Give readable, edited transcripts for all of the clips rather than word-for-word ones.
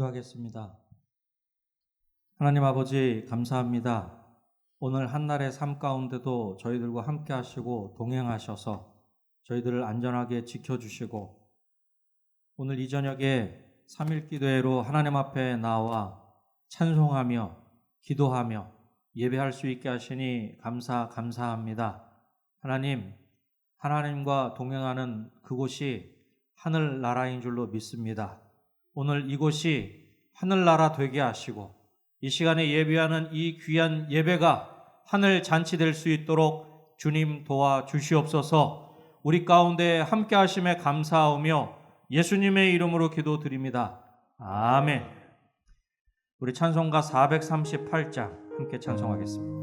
기도하겠습니다. 하나님 아버지 감사합니다. 오늘 한날의 삶 가운데도 저희들과 함께 하시고 동행하셔서 저희들을 안전하게 지켜주시고 오늘 이 저녁에 3일 기도회로 하나님 앞에 나와 찬송하며 기도하며 예배할 수 있게 하시니 감사합니다. 하나님, 하나님과 동행하는 그곳이 하늘나라인 줄로 믿습니다. 오늘 이곳이 하늘나라 되게 하시고 이 시간에 예배하는 이 귀한 예배가 하늘 잔치 될 수 있도록 주님 도와주시옵소서. 우리 가운데 함께 하심에 감사하며 예수님의 이름으로 기도드립니다. 아멘. 우리 찬송가 438장 함께 찬송하겠습니다.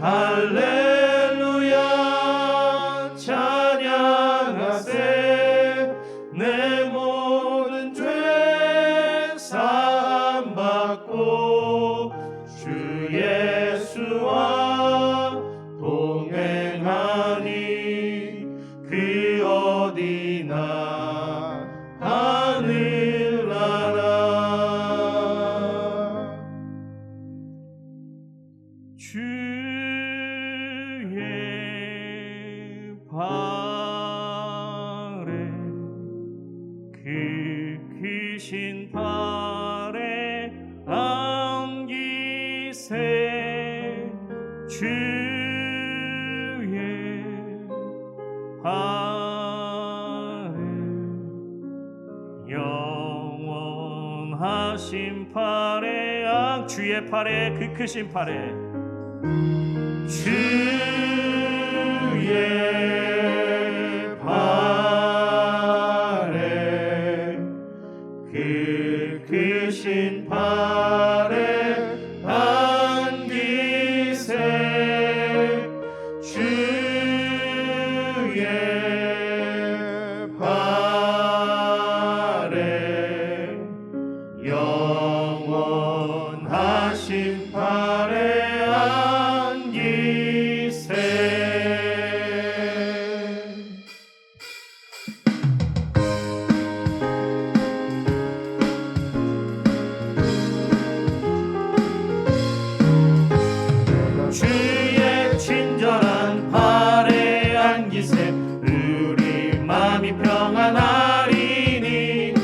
할렐루야 발에 그 크신 발에 안기세 주의 발에 영원하신 팔에 주의 팔에 그 크신 팔에 주의 팔에 그 크신 팔에 안기세 주의 팔에 영원하신 팔에 안기세 주의 친절한 팔에 안기세 우리 마음이 평안하리니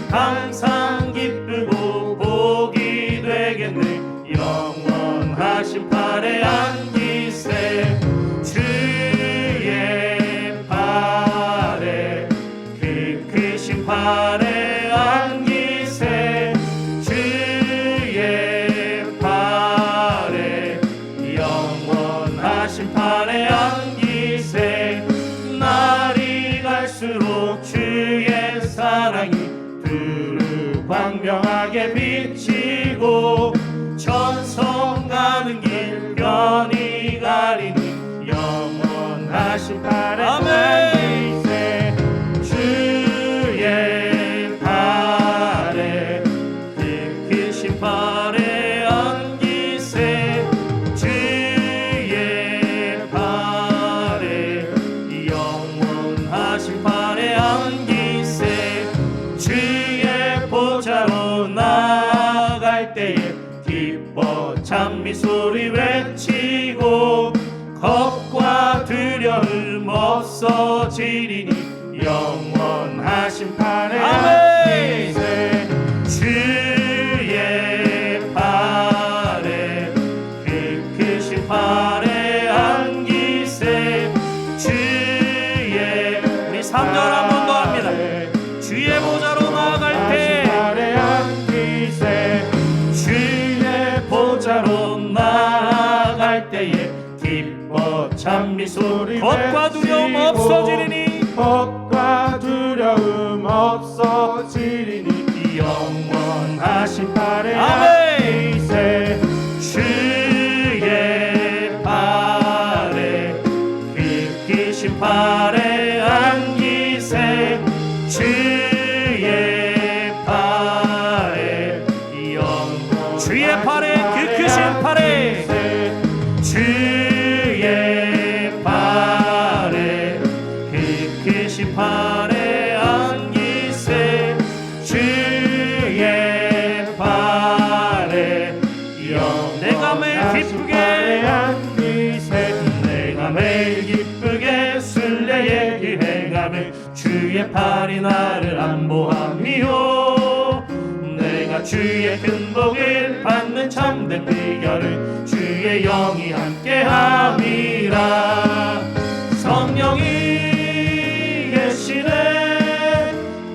항상 기쁘고 복이 되겠네 영원하신 팔에 안기세 주의 팔에 그 크신 팔에 안기세 주의 팔에 영원하신 팔에 안기세 날이 갈수록 주의 사랑이 두루 광명하게 비치고 천성 가는 길 편히 가리니 영원하신 팔에 안기세 주의 팔에 그 크신 팔에 안기세 주의 팔에 영원하신 팔에 안기세 주의 보좌로 나아갈 때에 기뻐 찬미 소리 외치고 겁과 두려움 없어지리니 영원하신 팔에 안기세 주의 팔에 그 크신 팔에 안기세 주의 우리 3절 한 번 더 합니다. 주의 보좌로 나아갈 때 주의 보좌로 나아갈 때에 기뻐 찬미 소리 겁과 두려움 없어지리니 겁과 두려움 없어지리니 영원하신 팔에 아멘. 안기세 주의 팔에 그 크신 팔에 안기세 주의 팔에 주의 팔에 그 크신 팔에 주의 팔에 그 크신 팔에 안기세 주의 팔에 내가 매일 기쁘게 안기세 내가 매일 기쁘게 순례에 기행하며 주의 팔이 나를 안보함이요 내가 주의 큰 복을 받는 참된 비결을 주의 영이 함께함이라 성령이 계시네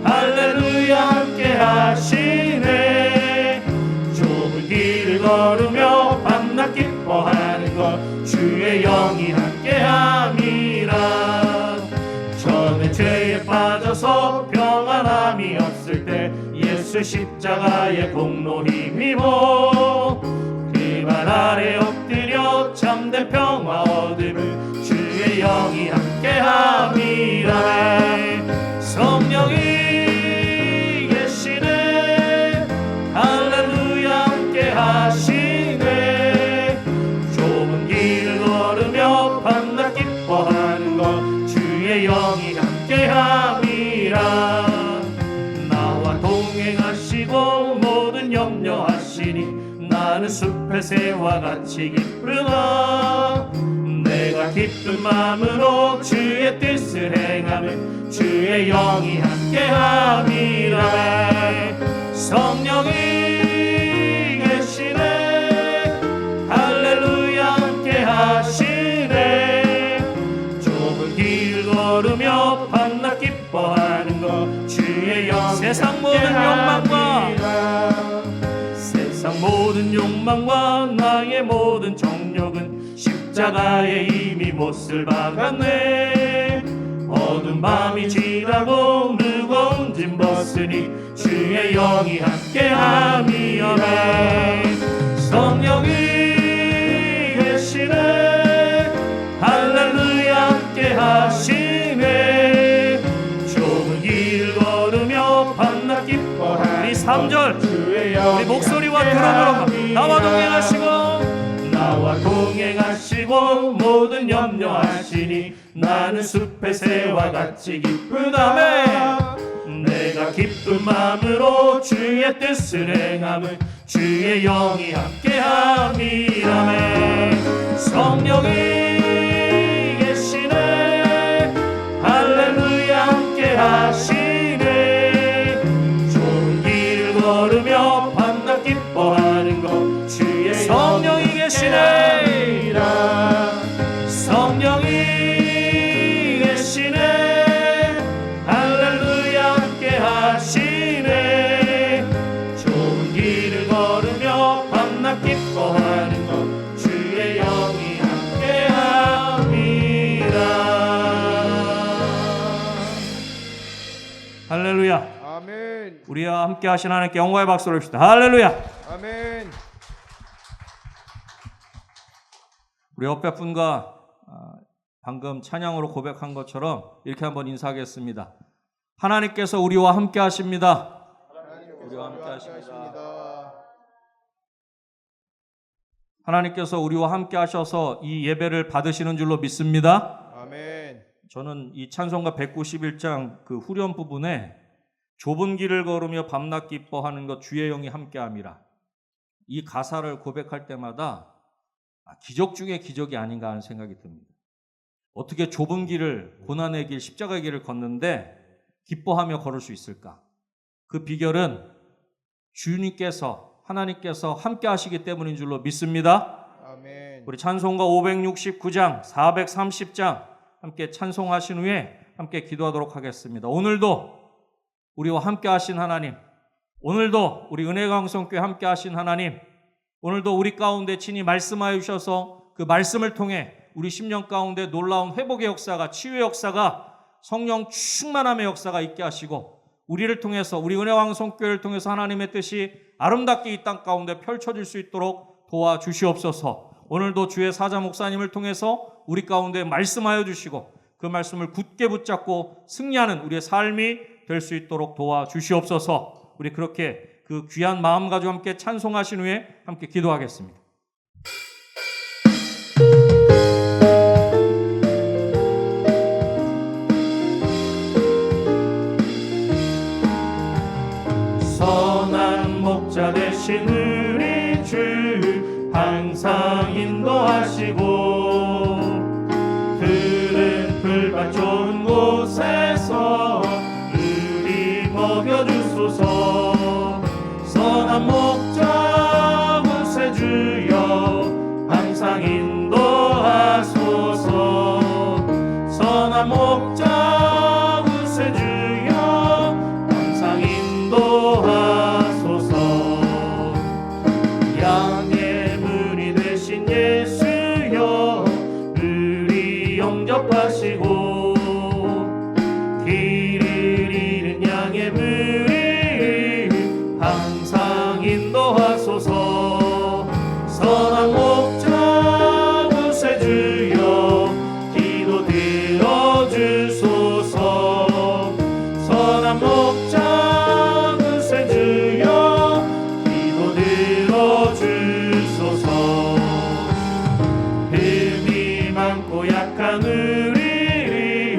할렐루야 함께하시네 좁은 길을 걸으며 밤낮 기뻐하는 것 주의 영이 함께함이라 전에 죄에 빠져서 평안함이 없을 때 예수 십자가의 공로 힘입어 그 발 아래 엎드려 참된 평화 얻음을 주의 영이 함께함이라 성령이 계시네 할렐루야 함께하시네 좁은 길을 걸으며 밤낮 기뻐하는 것 주의 영이 함께함이라 나와 동행하시고 모든 염려하시니 나는 숲의 새와 같이 기쁘나 내가 내가 기쁜 마음으로 주의 뜻을 행하면 주의 영이 함께함이라. 성령이 계시네 할렐루야 함께하시네. 좁은 길 걸으며 밤낮 기뻐하는 것 주의 영이 세상 모든 욕망과 나의 모든 정욕은 십자가에 이미 못을 박았네. 어두운 밤이 지나고 무거운 짐 벗으니 주의 영이 함께함이라. 성령이 계시네 할렐루야 함께하시네. 좁은 길 걸으며 밤낮 기뻐하는 우리 3절 우리 목소리와 들어보라. 나와 동행하시고 모든 염려하시니 나는 숲의 새와 같이 기쁘다매. 내가 기쁜 마음으로 주의 뜻을 행함은 주의 영이 함께함이라매. 성령이 계시네 할렐루야 함께하시네. 좋은 길 걸으며 밤낮 기뻐하는 것 주의 성령이 계시네. 성령이 계시네 할렐루야 함께하시네. 좋은 길을 걸으며 밤낮 기뻐하는 것 주의 영이 함께함이라. 할렐루야. 아멘. 우리와 함께 하신 하나님께 영광의 박수를 칩시다. 할렐루야. 아멘. 우리 옆에 분과 방금 찬양으로 고백한 것처럼 이렇게 한번 인사하겠습니다. 하나님께서 우리와 함께 하십니다. 우리와 함께 하십니다. 하나님께서 우리와 함께 하셔서 이 예배를 받으시는 줄로 믿습니다. 아멘. 저는 이 찬송가 191장 그 후렴 부분에 좁은 길을 걸으며 밤낮 기뻐하는 것 주의 영이 함께함이라, 이 가사를 고백할 때마다 기적 중에 기적이 아닌가 하는 생각이 듭니다. 어떻게 좁은 길을, 고난의 길, 십자가의 길을 걷는데 기뻐하며 걸을 수 있을까? 그 비결은 주님께서, 하나님께서 함께 하시기 때문인 줄로 믿습니다. 아멘. 우리 찬송가 569장, 430장 함께 찬송하신 후에 함께 기도하도록 하겠습니다. 오늘도 우리와 함께 하신 하나님, 오늘도 우리 은혜강성교회 함께 하신 하나님, 오늘도 우리 가운데 친히 말씀하여 주셔서 그 말씀을 통해 우리 심령 가운데 놀라운 회복의 역사가, 치유의 역사가, 성령 충만함의 역사가 있게 하시고, 우리를 통해서, 우리 은혜왕성교회를 통해서 하나님의 뜻이 아름답게 이 땅 가운데 펼쳐질 수 있도록 도와주시옵소서. 오늘도 주의 사자 목사님을 통해서 우리 가운데 말씀하여 주시고 그 말씀을 굳게 붙잡고 승리하는 우리의 삶이 될 수 있도록 도와주시옵소서. 우리 그렇게 그 귀한 마음 가지고 함께 찬송하신 후에 함께 기도하겠습니다. 선한 목자 되신 우리 주 항상 인도하시고, 푸른 풀밭 좋은 곳에서 우리 먹여주소서. 선한 목자 구세주여 항상 인도하소서. 선한 목자 구세주여 항상 인도하소서. 양의 문이 되신 예수여 우리 영접하시고, 길을 잃은 양의 문이 항상 인도하소서. 선한 목자 구세주여 기도 들어주소서. 선한 목자 구세주여 기도 들어주소서. 흠이 많고 약한 우리를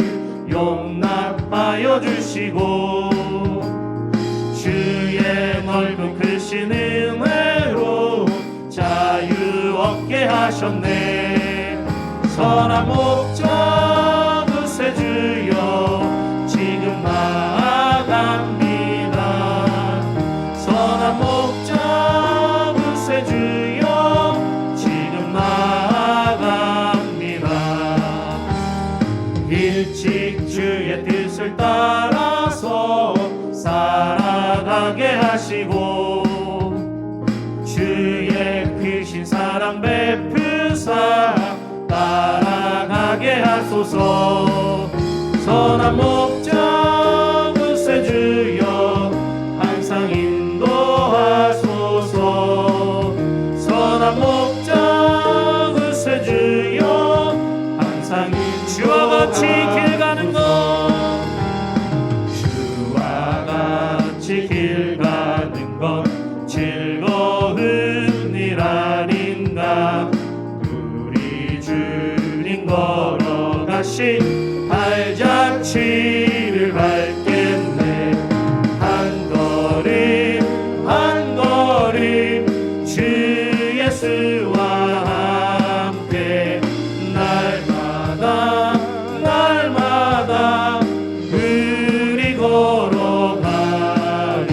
용납하여 주시고, 주의 넓은 크신 은혜로 자유 얻게 하셨네. 선한 목자 구세주여 지금 나아갑니다. 선한 목자 구세주여 지금 나아갑니다. 일찍 주의 뜻을 따라서 살아가게 하시고 주의 크신 사랑 베푸사 따라가게 하소서. 선한 목자 구세주여 항상 인도하소서. 선한 목자 구세주여 항상 주와 같이 길 가는 것 주와 같이 길 가는 것 즐거운 일 아닌가. 우리 주님 걸어가신 발자취를 밟겠네. 한 걸음 한 걸음 주 예수와 함께 날마다 날마다 우리 걸어가리.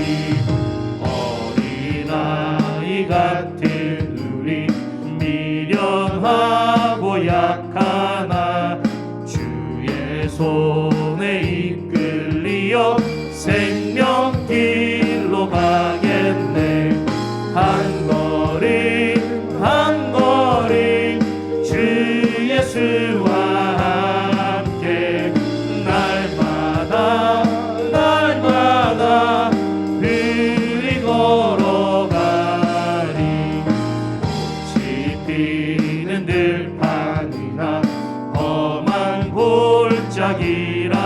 어린아이 같은 우리 미련하고 약하나 주의 손에 이끌리어 생명길로 가겠네. 한 걸음 한 걸음 주 예수와 함께 날마다 날마다 우리 걸어가리. 꽃이 피는 들판이나 험한 골짜기라도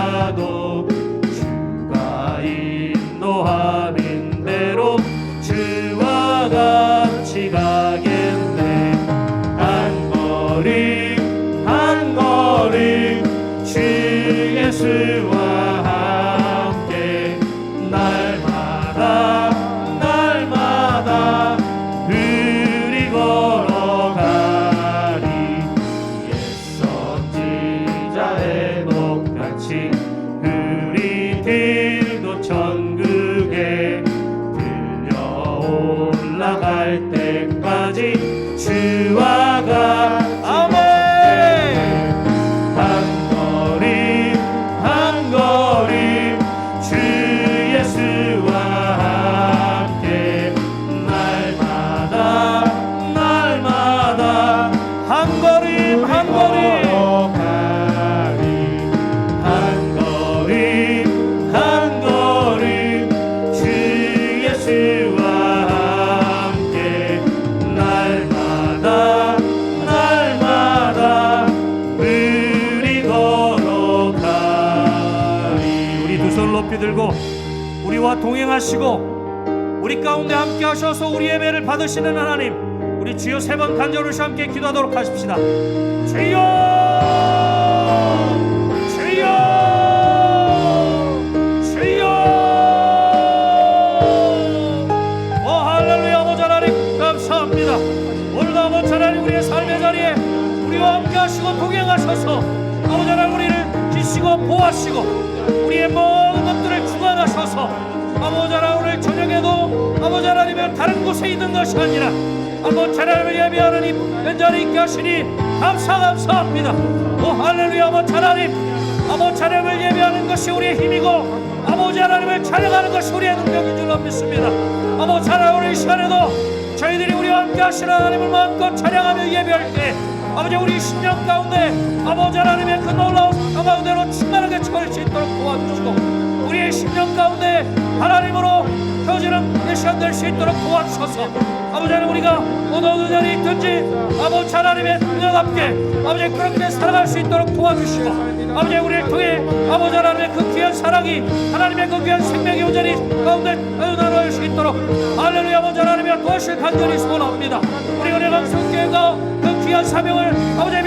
주가 인도하는 대로 주와 같이 가겠네. 한 걸음 한 걸음 주 예수와 함께 날마다 날마다 우리 걸어가리. 옛 선지자의 녹같이 우리들도 천국에 들려 올라갈 때까지 주와 같이 아멘. 한 걸음 한 걸음 주 예수와 함께 날마다 날마다 한 걸음 한 걸음 걸어가리. 한 걸음 한 걸음 주 예수와 함께 날마다 날마다 우리 걸어가리. 우리 두 손 높이 들고 우리와 동행하시고 우리 가운데 함께 하셔서 우리 예배를 받으시는 하나님, 우리 주여 세 번 간절히 함께 기도하도록 하십시다. 주여 주여 주여. 오 할렐루야. 아버지 하나님 감사합니다. 오늘도 아버지 하나님 우리의 삶의 자리에 우리와 함께 하시고 동행하셔서 아버지 하나님 우리를 지시고 보호하시고 우리의 모든 것들을 주관하셔서 아버지 하나님 오늘 저녁에도 아버지 하나님의 다른 곳에 있는 것이 아니라 아버지 하나님을 예배하는 이 현장에 있게 하시니 감사합니다. 오 할렐루야. 아버지 하나님 아버지 하나님을 예배하는 것이 우리의 힘이고 아버지 하나님을 찬양하는 것이 우리의 능력인 줄로 믿습니다. 아버지 하나님 오늘 이 시간에도 저희들이 우리와 함께 하시는 하나님을 마음껏 찬양하며 예배할 때 아버지 우리 심령 가운데 아버지 하나님의 그 놀라운 가운데로 충만하게 처할 수 있도록 도와주시고 우리의 심령 가운데 하나님으로 펴지는 이 시간 될 수 있도록 도와주셔서 아버지 하나님 우리가 어느 자리에 있든지 아버지 하나님의 은혜답게 아버지 그렇게 살아갈 수 있도록 도와주시고 아버지 우리를 통해 아버지 하나님의 그 귀한 사랑이 하나님의 그 귀한 생명의 온전히 가운데 나눠줄 수 있도록 할렐루야. 아버지 하나님의 도와주실 간절히 소원합니다. 우리 은혜강성교회가 그 귀한 사명을 아버지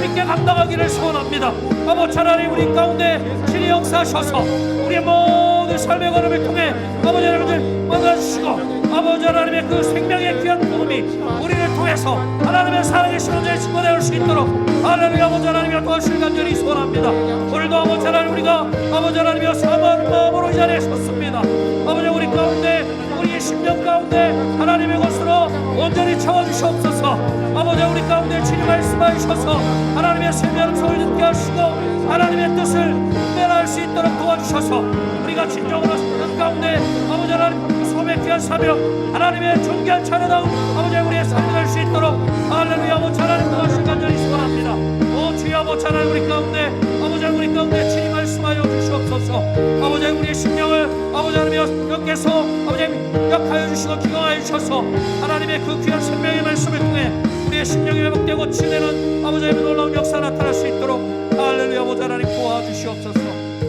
믿게 감당하기를 소원합니다. 아버지 하나님 우리 가운데 신이 역사하셔서 우리의 모든 삶의 걸음을 통해 아버지 하나님을 만나주시고 아버지 하나님의 그 생명의 귀한 복음이 우리를 통해서 하나님의 사랑의 신원자의 증거되어 올 수 있도록 하나님 아버지 하나님이 도와주실 간절히 소원합니다. 오늘도 아버지 하나님 우리가 아버지 하나님이여 사모하는 마음으로 이 자리에 섰습니다. 아버지 우리 가운데 우리의 심령 가운데 하나님의 것으로 온전히 채워주시옵소서. 아버지 우리 가운데 주님 말씀하셔서 하나님의 생명의 음성을 듣게 하시고 하나님의 뜻을 분별할 수 있도록 도와주셔서 우리가 진정으로 하시는 가운데 아버지 하나님 소매 귀한 사명 하나님의 존귀한 찬양다운 아버지 우리의 삶이 될 수 있도록 할렐루야 아버지 하나님 도와주실 간절히 소원합니다. 오 주여 아버지 하나님 우리 가운데 아버지 우리 가운데 주님 말씀하여 주시옵소서. 아버지 우리의 심령을 아버지 하나님 여께서 아버지 역하여 주시고 기강하여 주셔서 하나님의 그 귀한 생명의 말씀을 통해 우리의 심령이 회복되고 치유되는 아버지 하나님의 놀라운 역사 나타날 수 있도록 할렐루야 아버지 하나님 도와주시옵소서.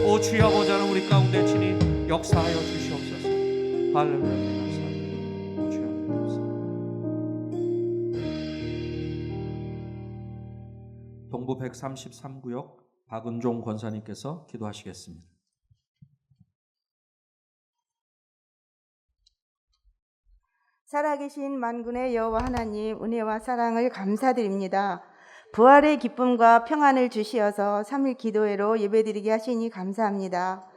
오 주여 아버지 하나님 우리 가운데 친히 역사하여 주시옵소서. 할렐루야 감사합니다. 오 주여 하나님 감사합니다. 동부 133구역 박은종 권사님께서 기도하시겠습니다. 살아계신 만군의 여호와 하나님, 은혜와 사랑을 감사드립니다. 부활의 기쁨과 평안을 주시어서 3일 기도회로 예배드리게 하시니 감사합니다.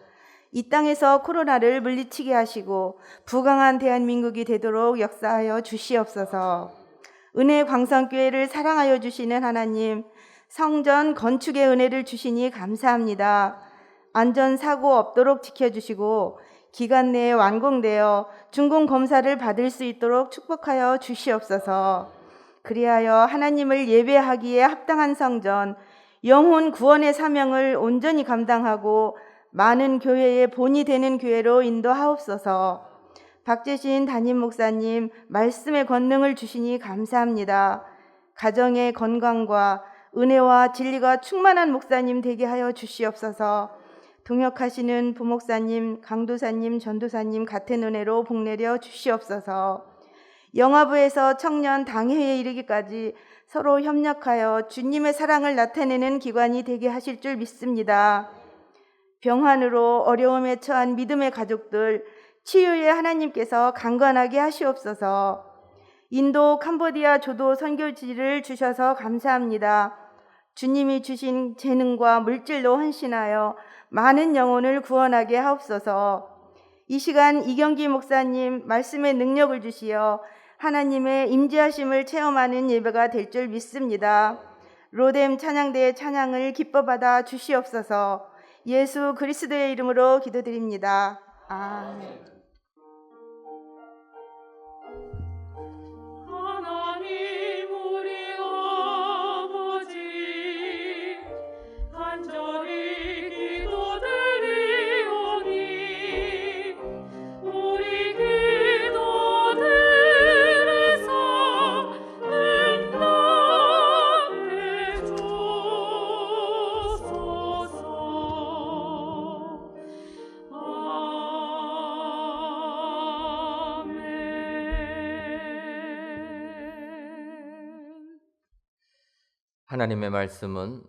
이 땅에서 코로나를 물리치게 하시고 부강한 대한민국이 되도록 역사하여 주시옵소서. 은혜 광성교회를 사랑하여 주시는 하나님, 성전 건축의 은혜를 주시니 감사합니다. 안전사고 없도록 지켜주시고 기간 내에 완공되어 준공검사를 받을 수 있도록 축복하여 주시옵소서. 그리하여 하나님을 예배하기에 합당한 성전, 영혼 구원의 사명을 온전히 감당하고 많은 교회의 본이 되는 교회로 인도하옵소서. 박재신 담임 목사님 말씀의 권능을 주시니 감사합니다. 가정의 건강과 은혜와 진리가 충만한 목사님 되게 하여 주시옵소서. 동역하시는 부목사님, 강도사님, 전도사님 같은 은혜로 복내려 주시옵소서. 영화부에서 청년 당회에 이르기까지 서로 협력하여 주님의 사랑을 나타내는 기관이 되게 하실 줄 믿습니다. 병환으로 어려움에 처한 믿음의 가족들 치유에 하나님께서 강건하게 하시옵소서. 인도 캄보디아 조도 선교지를 주셔서 감사합니다. 주님이 주신 재능과 물질로 헌신하여 많은 영혼을 구원하게 하옵소서. 이 시간 이경기 목사님 말씀의 능력을 주시어 하나님의 임재하심을 체험하는 예배가 될 줄 믿습니다. 로뎀 찬양대의 찬양을 기뻐 받아 주시옵소서. 예수 그리스도의 이름으로 기도드립니다. 아멘. 하나님 우리 아버지 간절히 기도드리오니 우리 기도들에서 응답해 주소서. 하나님의 말씀은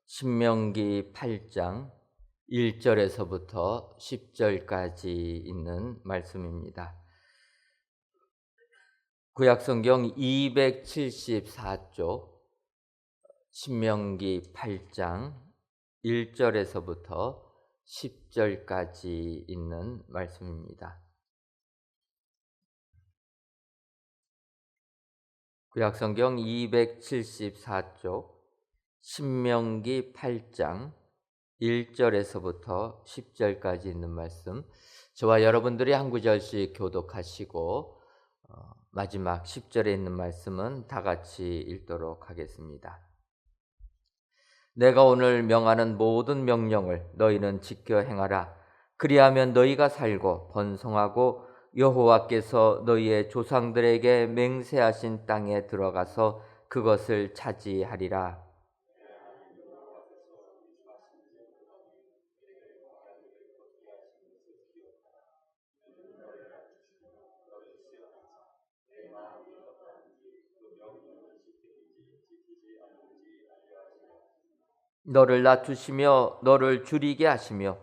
신명기 8장 1절에서부터 10절까지 있는 말씀입니다. 구약성경 274쪽 신명기 8장 1절에서부터 10절까지 있는 말씀입니다. 구약성경 274쪽 신명기 8장 1절에서부터 10절까지 있는 말씀, 저와 여러분들이 한 구절씩 교독하시고 마지막 10절에 있는 말씀은 다 같이 읽도록 하겠습니다. 내가 오늘 명하는 모든 명령을 너희는 지켜 행하라. 그리하면 너희가 살고 번성하고 여호와께서 너희의 조상들에게 맹세하신 땅에 들어가서 그것을 차지하리라. 너를 낮추시며 너를 줄이게 하시며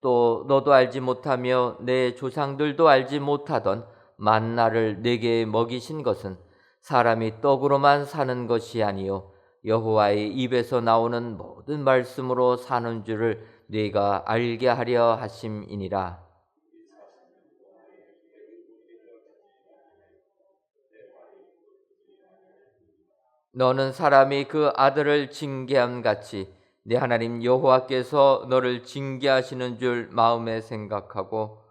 또 너도 알지 못하며 내 조상들도 알지 못하던 만나를 내게 먹이신 것은 사람이 떡으로만 사는 것이 아니요 여호와의 입에서 나오는 모든 말씀으로 사는 줄을 네가 알게 하려 하심이니라. 너는 사람이 그 아들을 징계함 같이 네 하나님 여호와께서 너를 징계하시는 줄 마음에 생각하고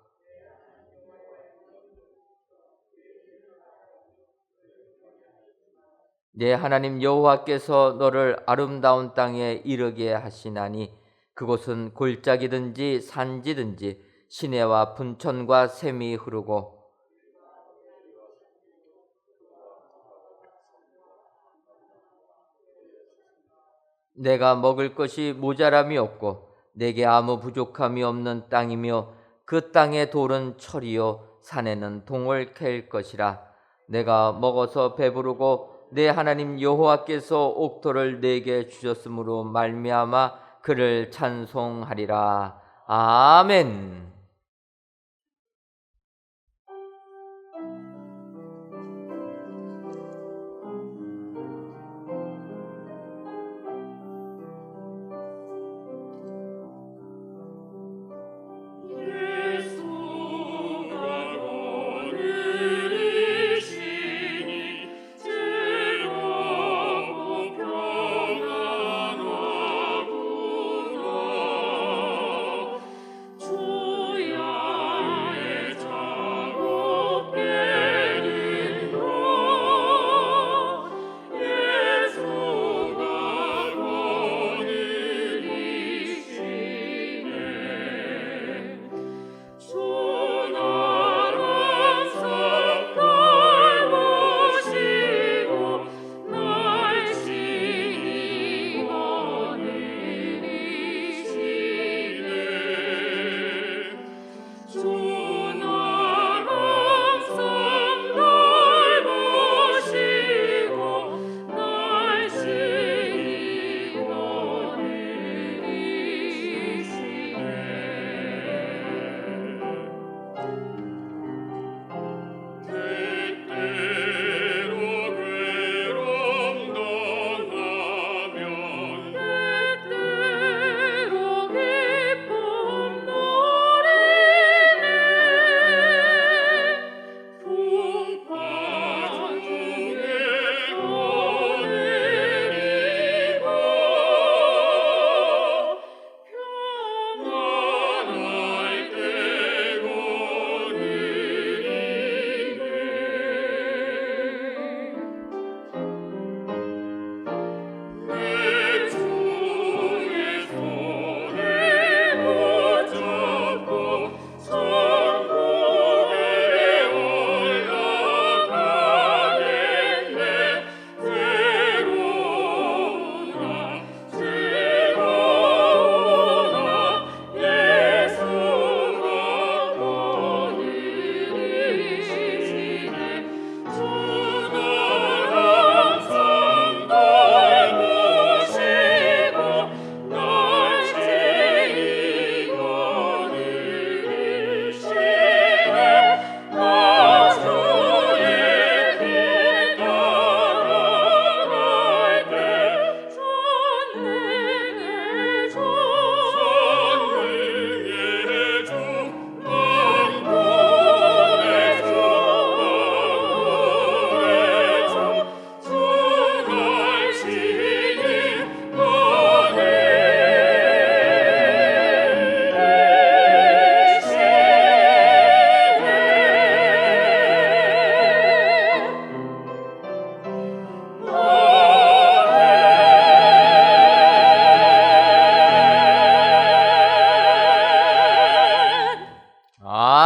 네 하나님 여호와께서 너를 아름다운 땅에 이르게 하시나니 그곳은 골짜기든지 산지든지 시내와 분천과 샘이 흐르고 내가 먹을 것이 모자람이 없고 내게 아무 부족함이 없는 땅이며 그 땅의 돌은 철이요 산에는 동을 캘 것이라. 내가 먹어서 배부르고 내 하나님 여호와께서 옥토를 내게 주셨으므로 말미암아 그를 찬송하리라. 아멘.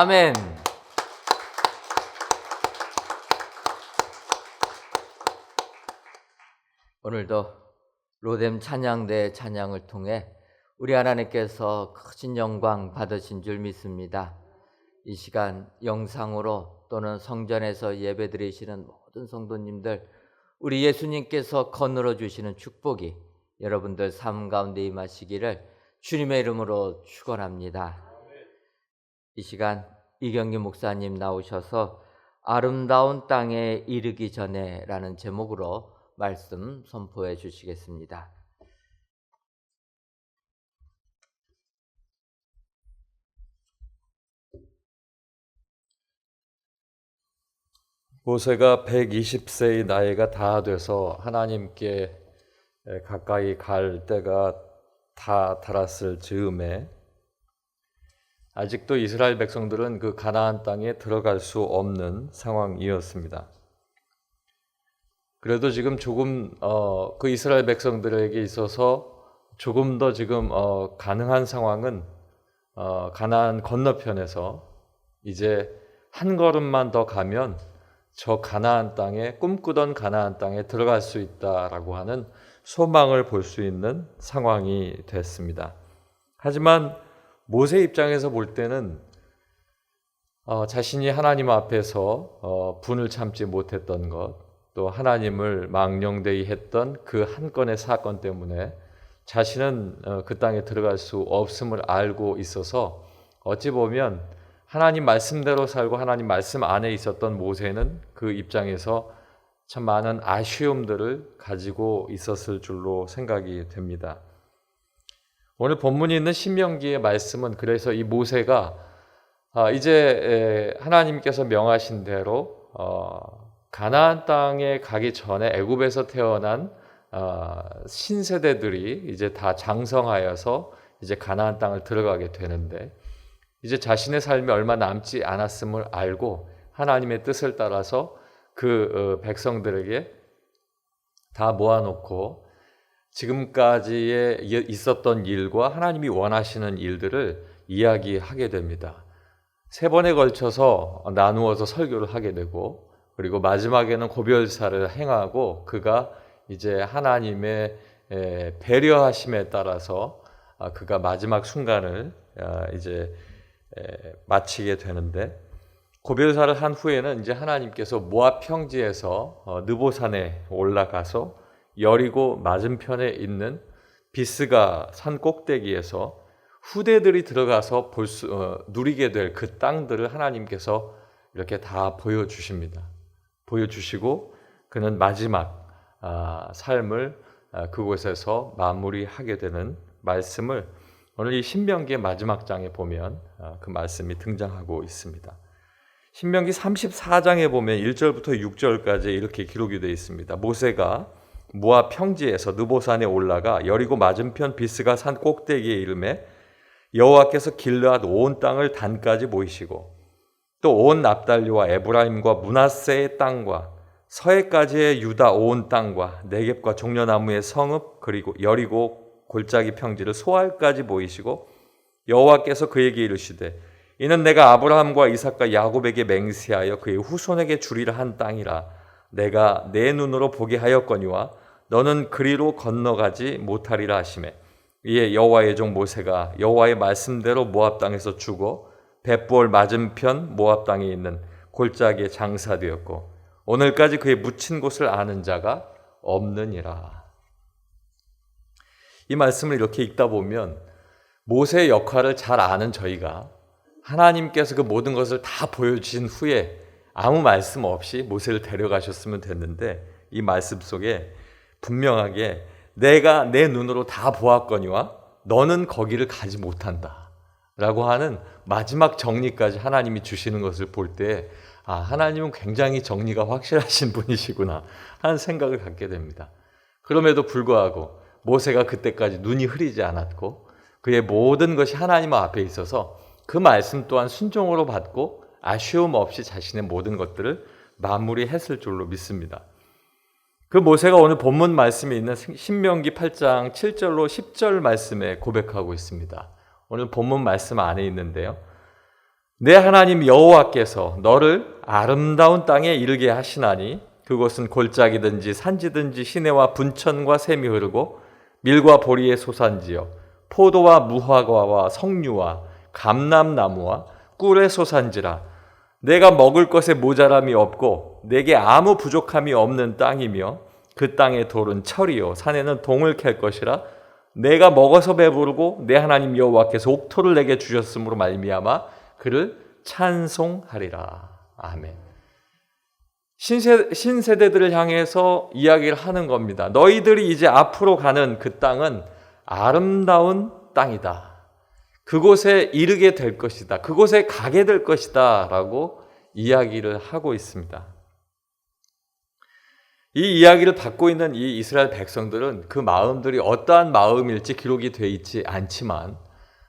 아멘. 오늘도 로뎀 찬양대 찬양을 통해 우리 하나님께서 크신 영광 받으신 줄 믿습니다. 이 시간 영상으로 또는 성전에서 예배드리시는 모든 성도님들, 우리 예수님께서 거느려 주시는 축복이 여러분들 삶 가운데 임하시기를 주님의 이름으로 축원합니다. 이 시간 이경규 목사님 나오셔서 아름다운 땅에 이르기 전에라는 제목으로 말씀 선포해 주시겠습니다. 모세가 120세의 나이가 다 돼서 하나님께 가까이 갈 때가 다 달았을 즈음에 아직도 이스라엘 백성들은 그 가나안 땅에 들어갈 수 없는 상황이었습니다. 그래도 지금 조금 그 이스라엘 백성들에게 있어서 조금 더 지금 가능한 상황은 가나안 건너편에서 이제 한 걸음만 더 가면 저 가나안 땅에 꿈꾸던 가나안 땅에 들어갈 수 있다라고 하는 소망을 볼 수 있는 상황이 됐습니다. 하지만 모세 입장에서 볼 때는 자신이 하나님 앞에서 분을 참지 못했던 것, 또 하나님을 망령되이 했던 그 한 건의 사건 때문에 자신은 그 땅에 들어갈 수 없음을 알고 있어서 어찌 보면 하나님 말씀대로 살고 하나님 말씀 안에 있었던 모세는 그 입장에서 참 많은 아쉬움들을 가지고 있었을 줄로 생각이 됩니다. 오늘 본문이 있는 신명기의 말씀은 그래서 이 모세가 이제 하나님께서 명하신 대로 가나안 땅에 가기 전에 애굽에서 태어난 신세대들이 이제 다 장성하여서 이제 가나안 땅을 들어가게 되는데 이제 자신의 삶이 얼마 남지 않았음을 알고 하나님의 뜻을 따라서 그 백성들에게 다 모아놓고 지금까지의 있었던 일과 하나님이 원하시는 일들을 이야기하게 됩니다. 3번에 걸쳐서 나누어서 설교를 하게 되고 그리고 마지막에는 고별사를 행하고 그가 이제 하나님의 배려하심에 따라서 그가 마지막 순간을 이제 마치게 되는데 고별사를 한 후에는 이제 하나님께서 모압 평지에서 느보산에 올라가서 여리고 맞은편에 있는 비스가 산 꼭대기에서 후대들이 들어가서 누리게 될 그 땅들을 하나님께서 이렇게 다 보여주십니다. 보여주시고 그는 마지막 삶을 그곳에서 마무리하게 되는 말씀을 오늘 이 신명기의 마지막 장에 보면 그 말씀이 등장하고 있습니다. 신명기 34장에 보면 1절부터 6절까지 이렇게 기록이 되어 있습니다. 모세가 모압 평지에서 느보산에 올라가 여리고 맞은편 비스가 산 꼭대기에 이르매 여호와께서 길르앗 온 땅을 단까지 보이시고 또 온 납달리와 에브라임과 므낫세의 땅과 서해까지의 유다 온 땅과 네겝과 종려나무의 성읍 그리고 여리고 골짜기 평지를 소알까지 보이시고 여호와께서 그에게 이르시되 이는 내가 아브라함과 이삭과 야곱에게 맹세하여 그의 후손에게 주리라 한 땅이라 내가 내 눈으로 보게 하였거니와 너는 그리로 건너가지 못하리라 하시매 이에 여호와의 종 모세가 여호와의 말씀대로 모압 땅에서 죽어 벳볼 맞은편 모압 땅에 있는 골짜기에 장사되었고 오늘까지 그의 묻힌 곳을 아는 자가 없느니라. 이 말씀을 이렇게 읽다 보면 모세의 역할을 잘 아는 저희가 하나님께서 그 모든 것을 다 보여주신 후에 아무 말씀 없이 모세를 데려가셨으면 됐는데 이 말씀 속에 분명하게 내가 내 눈으로 다 보았거니와 너는 거기를 가지 못한다 라고 하는 마지막 정리까지 하나님이 주시는 것을 볼 때 하나님은 굉장히 정리가 확실하신 분이시구나 하는 생각을 갖게 됩니다. 그럼에도 불구하고 모세가 그때까지 눈이 흐리지 않았고 그의 모든 것이 하나님 앞에 있어서 그 말씀 또한 순종으로 받고 아쉬움 없이 자신의 모든 것들을 마무리했을 줄로 믿습니다. 그 모세가 오늘 본문 말씀에 있는 신명기 8장 7절로 10절 말씀에 고백하고 있습니다. 오늘 본문 말씀 안에 있는데요. 내 하나님 여호와께서 너를 아름다운 땅에 이르게 하시나니 그곳은 골짜기든지 산지든지 시내와 분천과 샘이 흐르고 밀과 보리의 소산지요 포도와 무화과와 석류와 감람나무와 꿀의 소산지라 내가 먹을 것에 모자람이 없고 내게 아무 부족함이 없는 땅이며 그 땅의 돌은 철이요 산에는 동을 캘 것이라 내가 먹어서 배부르고 내 하나님 여호와께서 옥토를 내게 주셨으므로 말미암아 그를 찬송하리라. 아멘. 신세대들을 향해서 이야기를 하는 겁니다. 너희들이 이제 앞으로 가는 그 땅은 아름다운 땅이다. 그곳에 이르게 될 것이다. 그곳에 가게 될 것이다. 라고 이야기를 하고 있습니다. 이 이야기를 받고 있는 이 이스라엘 백성들은 그 마음들이 어떠한 마음일지 기록이 되어 있지 않지만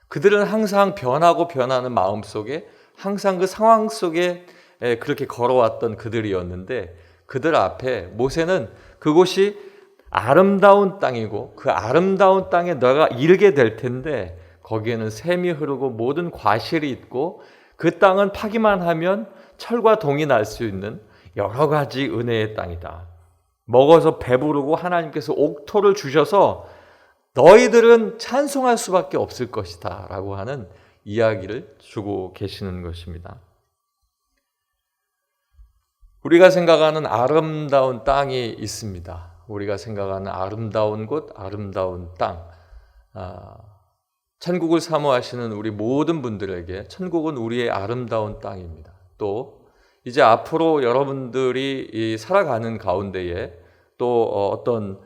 그들은 항상 변하고 변하는 마음 속에 항상 그 상황 속에 그렇게 걸어왔던 그들이었는데 그들 앞에 모세는 그곳이 아름다운 땅이고 그 아름다운 땅에 너가 이르게 될 텐데 거기에는 샘이 흐르고 모든 과실이 있고 그 땅은 파기만 하면 철과 동이 날 수 있는 여러 가지 은혜의 땅이다. 먹어서 배부르고 하나님께서 옥토를 주셔서 너희들은 찬송할 수밖에 없을 것이다 라고 하는 이야기를 주고 계시는 것입니다. 우리가 생각하는 아름다운 땅이 있습니다. 우리가 생각하는 아름다운 곳, 아름다운 땅. 천국을 사모하시는 우리 모든 분들에게 천국은 우리의 아름다운 땅입니다. 또 이제 앞으로 여러분들이 살아가는 가운데에 또 어떤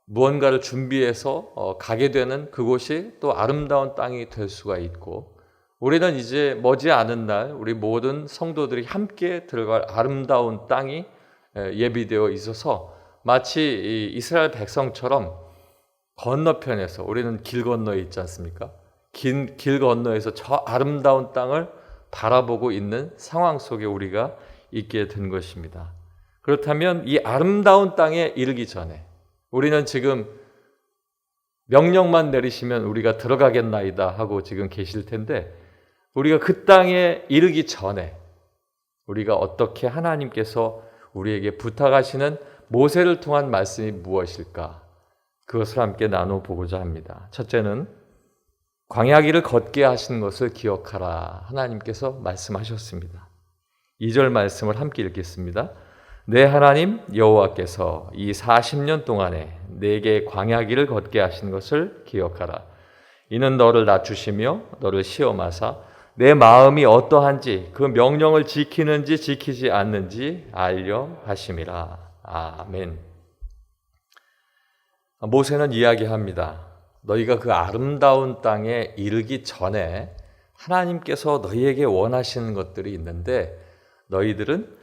무언가를 준비해서 가게 되는 그곳이 또 아름다운 땅이 될 수가 있고 우리는 이제 머지않은 날 우리 모든 성도들이 함께 들어갈 아름다운 땅이 예비되어 있어서 마치 이스라엘 백성처럼 건너편에서 우리는 길 건너에 있지 않습니까? 길 건너에서 저 아름다운 땅을 바라보고 있는 상황 속에 우리가 있게 된 것입니다. 그렇다면 이 아름다운 땅에 이르기 전에 우리는 지금 명령만 내리시면 우리가 들어가겠나이다 하고 지금 계실 텐데 우리가 그 땅에 이르기 전에 우리가 어떻게 하나님께서 우리에게 부탁하시는 모세를 통한 말씀이 무엇일까? 그것을 함께 나눠보고자 합니다. 첫째는 광야길을 걷게 하신 것을 기억하라. 하나님께서 말씀하셨습니다. 2절 말씀을 함께 읽겠습니다. 내 하나님 여호와께서 이 40년 동안에 내게 광야길을 걷게 하신 것을 기억하라. 이는 너를 낮추시며 너를 시험하사 내 마음이 어떠한지 그 명령을 지키는지 지키지 않는지 알려 하심이라. 아멘. 모세는 이야기합니다. 너희가 그 아름다운 땅에 이르기 전에 하나님께서 너희에게 원하시는 것들이 있는데 너희들은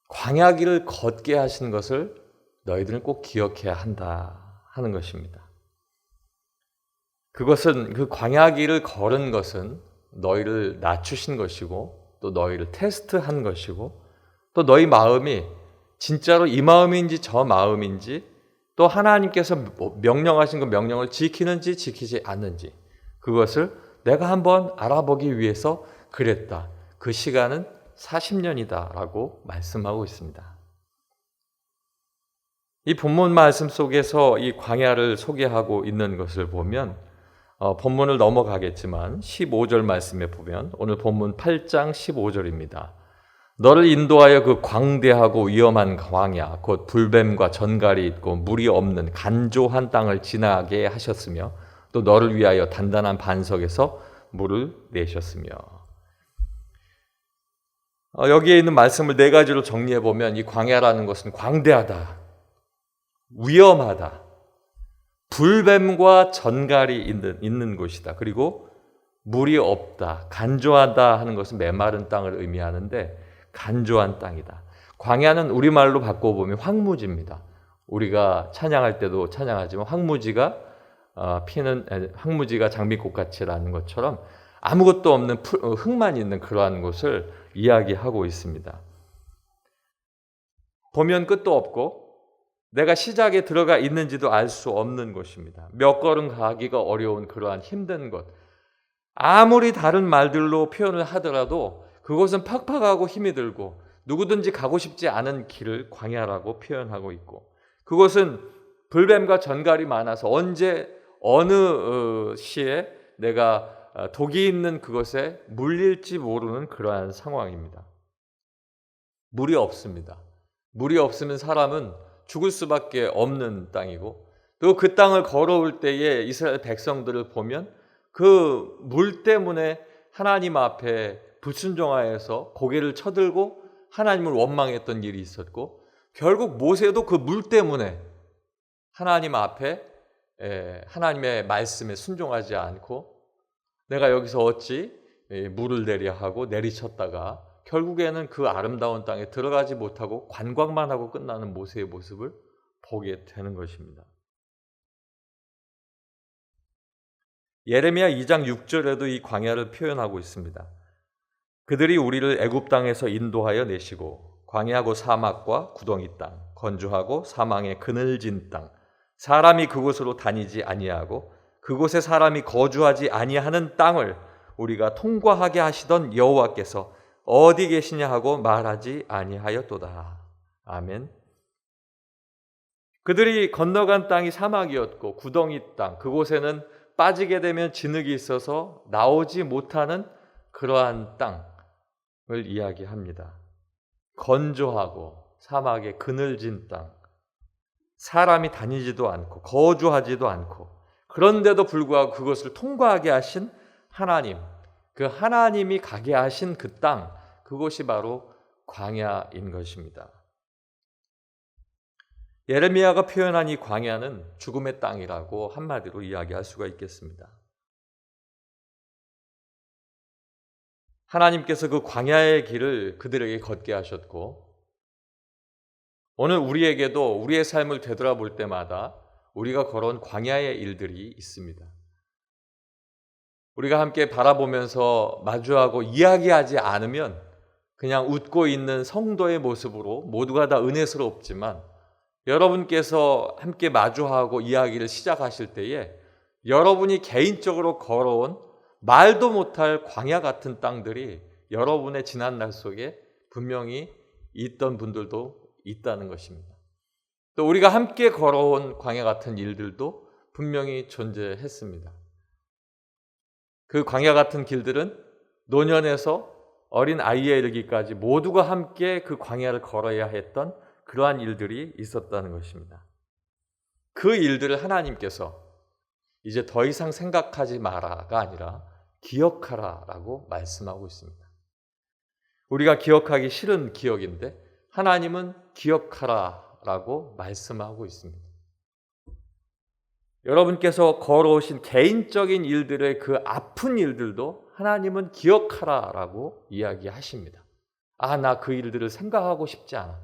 광야길을 걷게 하신 것을 너희들은 꼭 기억해야 한다 하는 것입니다. 그것은 그 광야길을 걸은 것은 너희를 낮추신 것이고 또 너희를 테스트한 것이고 또 너희 마음이 진짜로 이 마음인지 저 마음인지 또 하나님께서 명령하신 그 명령을 지키는지 지키지 않는지 그것을 내가 한번 알아보기 위해서 그랬다. 그 시간은 40년이다 라고 말씀하고 있습니다. 이 본문 말씀 속에서 이 광야를 소개하고 있는 것을 보면 본문을 넘어가겠지만 15절 말씀에 보면 오늘 본문 8장 15절입니다. 너를 인도하여 그 광대하고 위험한 광야 곧 불뱀과 전갈이 있고 물이 없는 간조한 땅을 지나게 하셨으며 또 너를 위하여 단단한 반석에서 물을 내셨으며 여기에 있는 말씀을 네 가지로 정리해 보면 이 광야라는 것은 광대하다, 위험하다, 불뱀과 전갈이 있는 곳이다. 그리고 물이 없다, 간조하다 하는 것은 메마른 땅을 의미하는데 간조한 땅이다. 광야는 우리말로 바꿔보면 황무지입니다. 우리가 찬양할 때도 찬양하지만 황무지가 황무지가 장미꽃같이라는 것처럼 아무것도 없는 흙만 있는 그러한 곳을 이야기하고 있습니다. 보면 끝도 없고 내가 시작에 들어가 있는지도 알 수 없는 곳입니다. 몇 걸음 가기가 어려운 그러한 힘든 곳. 아무리 다른 말들로 표현을 하더라도 그곳은 팍팍하고 힘이 들고 누구든지 가고 싶지 않은 길을 광야라고 표현하고 있고 그곳은 불뱀과 전갈이 많아서 언제 어느 시에 내가 독이 있는 그것에 물릴지 모르는 그러한 상황입니다. 물이 없습니다. 물이 없으면 사람은 죽을 수밖에 없는 땅이고 또 그 땅을 걸어올 때에 이스라엘 백성들을 보면 그 물 때문에 하나님 앞에 불순종하여서 고개를 쳐들고 하나님을 원망했던 일이 있었고 결국 모세도 그 물 때문에 하나님 앞에 하나님의 말씀에 순종하지 않고 내가 여기서 어찌 물을 내려 하고 내리쳤다가 결국에는 그 아름다운 땅에 들어가지 못하고 관광만 하고 끝나는 모세의 모습을 보게 되는 것입니다. 예레미야 2장 6절에도 이 광야를 표현하고 있습니다. 그들이 우리를 애굽 땅에서 인도하여 내시고 광야고 사막과 구덩이 땅, 건조하고 사망의 그늘진 땅, 사람이 그곳으로 다니지 아니하고 그곳에 사람이 거주하지 아니하는 땅을 우리가 통과하게 하시던 여호와께서 어디 계시냐 하고 말하지 아니하였도다. 아멘. 그들이 건너간 땅이 사막이었고 구덩이 땅, 그곳에는 빠지게 되면 진흙이 있어서 나오지 못하는 그러한 땅을 이야기합니다. 건조하고 사막의 그늘진 땅, 사람이 다니지도 않고 거주하지도 않고 그런데도 불구하고 그것을 통과하게 하신 하나님, 그 하나님이 가게 하신 그 땅, 그곳이 바로 광야인 것입니다. 예레미야가 표현한 이 광야는 죽음의 땅이라고 한마디로 이야기할 수가 있겠습니다. 하나님께서 그 광야의 길을 그들에게 걷게 하셨고 오늘 우리에게도 우리의 삶을 되돌아볼 때마다 우리가 걸어온 광야의 일들이 있습니다. 우리가 함께 바라보면서 마주하고 이야기하지 않으면 그냥 웃고 있는 성도의 모습으로 모두가 다 은혜스럽지만 여러분께서 함께 마주하고 이야기를 시작하실 때에 여러분이 개인적으로 걸어온 말도 못할 광야 같은 땅들이 여러분의 지난 날 속에 분명히 있던 분들도 있다는 것입니다. 또 우리가 함께 걸어온 광야 같은 일들도 분명히 존재했습니다. 그 광야 같은 길들은 노년에서 어린 아이에 이르기까지 모두가 함께 그 광야를 걸어야 했던 그러한 일들이 있었다는 것입니다. 그 일들을 하나님께서 이제 더 이상 생각하지 마라가 아니라 기억하라라고 말씀하고 있습니다. 우리가 기억하기 싫은 기억인데 하나님은 기억하라라고 말씀하고 있습니다. 여러분께서 걸어오신 개인적인 일들의 그 아픈 일들도 하나님은 기억하라라고 이야기하십니다. 아, 나 그 일들을 생각하고 싶지 않아.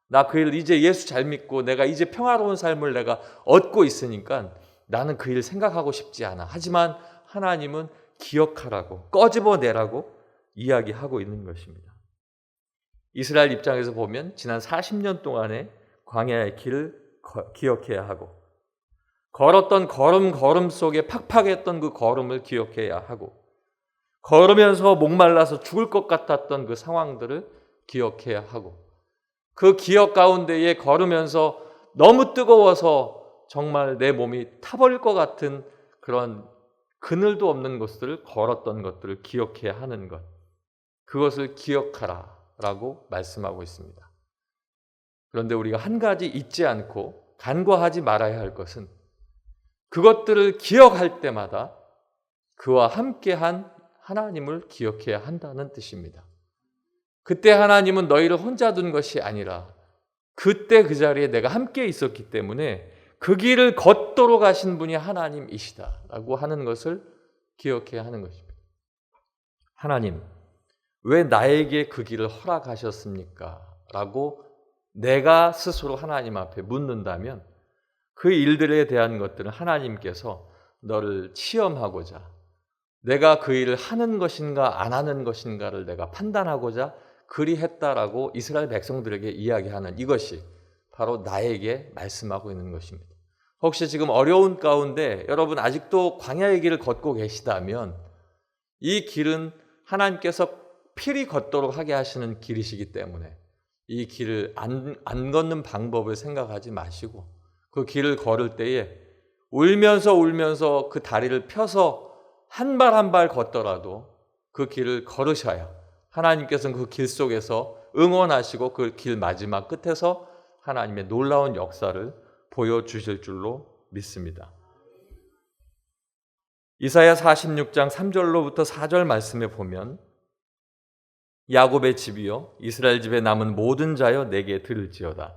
나 그 일 이제 예수 잘 믿고 내가 이제 평화로운 삶을 내가 얻고 있으니까 나는 그 일 생각하고 싶지 않아. 하지만 하나님은 기억하라고 꺼집어내라고 이야기하고 있는 것입니다. 이스라엘 입장에서 보면 지난 40년 동안의 광야의 길을 기억해야 하고 걸었던 걸음 속에 팍팍했던 그 걸음을 기억해야 하고 걸으면서 목말라서 죽을 것 같았던 그 상황들을 기억해야 하고 그 기억 가운데에 걸으면서 너무 뜨거워서 정말 내 몸이 타버릴 것 같은 그런 그늘도 없는 곳들을 걸었던 것들을 기억해야 하는 것, 그것을 기억하라라고 말씀하고 있습니다. 그런데 우리가 한 가지 잊지 않고 간과하지 말아야 할 것은 그것들을 기억할 때마다 그와 함께한 하나님을 기억해야 한다는 뜻입니다. 그때 하나님은 너희를 혼자 둔 것이 아니라 그때 그 자리에 내가 함께 있었기 때문에 그 길을 걷도록 하신 분이 하나님이시다라고 하는 것을 기억해야 하는 것입니다. 하나님, 왜 나에게 그 길을 허락하셨습니까? 라고 내가 스스로 하나님 앞에 묻는다면 그 일들에 대한 것들은 하나님께서 너를 시험하고자 내가 그 일을 하는 것인가 안 하는 것인가를 내가 판단하고자 그리했다라고 이스라엘 백성들에게 이야기하는 이것이 바로 나에게 말씀하고 있는 것입니다. 혹시 지금 어려운 가운데 여러분 아직도 광야의 길을 걷고 계시다면 이 길은 하나님께서 필히 걷도록 하게 하시는 길이시기 때문에 이 길을 안 걷는 방법을 생각하지 마시고 그 길을 걸을 때에 울면서 그 다리를 펴서 한 발 한 발 걷더라도 그 길을 걸으셔야 하나님께서는 그 길 속에서 응원하시고 그 길 마지막 끝에서 하나님의 놀라운 역사를 보여주실 줄로 믿습니다. 이사야 46장 3절로부터 4절 말씀에 보면 야곱의 집이요 이스라엘 집에 남은 모든 자여 내게 들을지어다.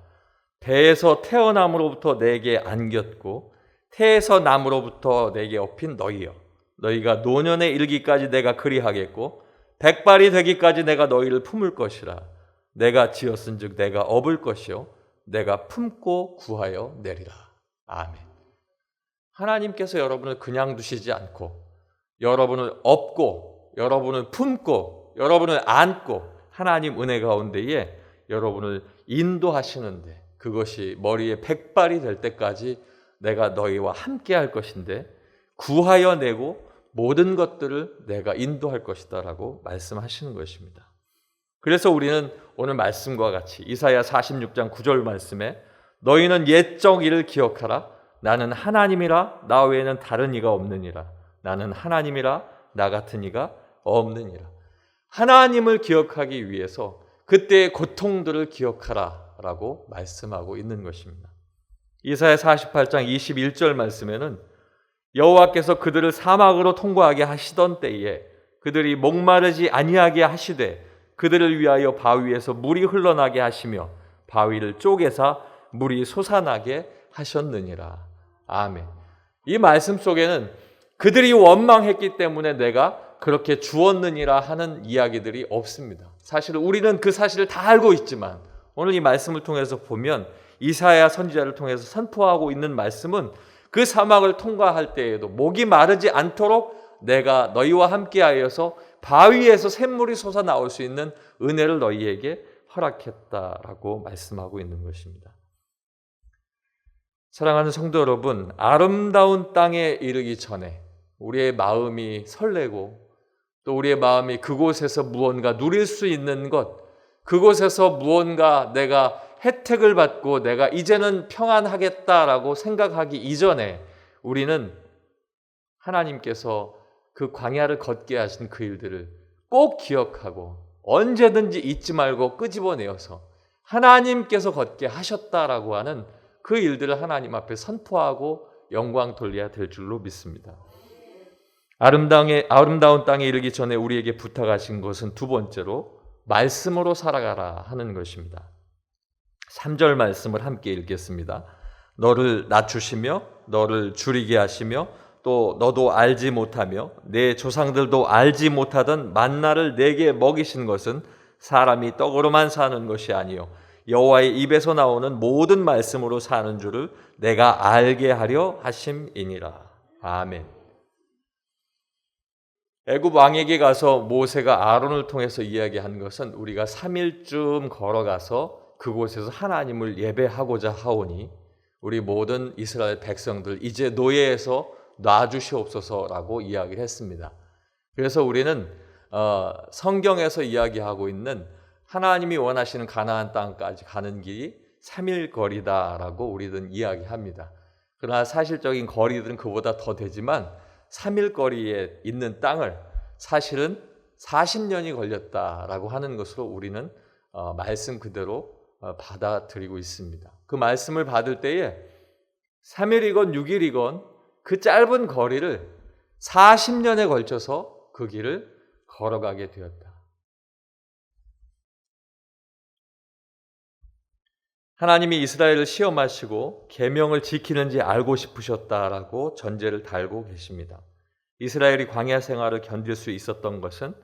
배에서 태어남으로부터 내게 안겼고 태에서 남으로부터 내게 업힌 너희여, 너희가 노년에 이르기까지 내가 그리하겠고 백발이 되기까지 내가 너희를 품을 것이라. 내가 지었은즉 내가 업을 것이요 내가 품고 구하여 내리라. 아멘. 하나님께서 여러분을 그냥 두시지 않고 여러분을 업고 여러분을 품고 여러분을 안고 하나님 은혜 가운데에 여러분을 인도하시는데, 그것이 머리에 백발이 될 때까지 내가 너희와 함께 할 것인데 구하여 내고 모든 것들을 내가 인도할 것이다 라고 말씀하시는 것입니다. 그래서 우리는 오늘 말씀과 같이 이사야 46장 9절 말씀에 너희는 옛적 일을 기억하라. 나는 하나님이라 나 외에는 다른 이가 없느니라. 나는 하나님이라 나 같은 이가 없느니라. 하나님을 기억하기 위해서 그때의 고통들을 기억하라 라고 말씀하고 있는 것입니다. 이사야 48장 21절 말씀에는 여호와께서 그들을 사막으로 통과하게 하시던 때에 그들이 목마르지 아니하게 하시되 그들을 위하여 바위에서 물이 흘러나게 하시며 바위를 쪼개사 물이 솟아나게 하셨느니라. 아멘. 이 말씀 속에는 그들이 원망했기 때문에 내가 그렇게 주었느니라 하는 이야기들이 없습니다. 사실 우리는 그 사실을 다 알고 있지만 오늘 이 말씀을 통해서 보면 이사야 선지자를 통해서 선포하고 있는 말씀은 그 사막을 통과할 때에도 목이 마르지 않도록 내가 너희와 함께하여서 바위에서 샘물이 솟아나올 수 있는 은혜를 너희에게 허락했다라고 말씀하고 있는 것입니다. 사랑하는 성도 여러분, 아름다운 땅에 이르기 전에 우리의 마음이 설레고 또 우리의 마음이 그곳에서 무언가 누릴 수 있는 것, 그곳에서 무언가 내가 혜택을 받고 내가 이제는 평안하겠다라고 생각하기 이전에 우리는 하나님께서 그 광야를 걷게 하신 그 일들을 꼭 기억하고 언제든지 잊지 말고 끄집어내어서 하나님께서 걷게 하셨다라고 하는 그 일들을 하나님 앞에 선포하고 영광 돌려야 될 줄로 믿습니다. 아름다운 땅에 이르기 전에 우리에게 부탁하신 것은 두 번째로 말씀으로 살아가라 하는 것입니다. 3절 말씀을 함께 읽겠습니다. 너를 낮추시며 너를 줄이게 하시며 또 너도 알지 못하며 내 조상들도 알지 못하던 만나를 내게 먹이신 것은 사람이 떡으로만 사는 것이 아니요 여호와의 입에서 나오는 모든 말씀으로 사는 줄을 내가 알게 하려 하심이니라. 아멘. 애굽 왕에게 가서 모세가 아론을 통해서 이야기한 것은 우리가 3일쯤 걸어가서 그곳에서 하나님을 예배하고자 하오니 우리 모든 이스라엘 백성들 이제 노예에서 놔주시옵소서라고 이야기를 했습니다. 그래서 우리는 성경에서 이야기하고 있는 하나님이 원하시는 가나안 땅까지 가는 길이 3일 거리다라고 우리는 이야기합니다. 그러나 사실적인 거리들은 그보다 더 되지만 3일 거리에 있는 땅을 사실은 40년이 걸렸다라고 하는 것으로 우리는 말씀 그대로 받아들이고 있습니다. 그 말씀을 받을 때에 3일이건 6일이건 그 짧은 거리를 40년에 걸쳐서 그 길을 걸어가게 되었다. 하나님이 이스라엘을 시험하시고 계명을 지키는지 알고 싶으셨다라고 전제를 달고 계십니다. 이스라엘이 광야 생활을 견딜 수 있었던 것은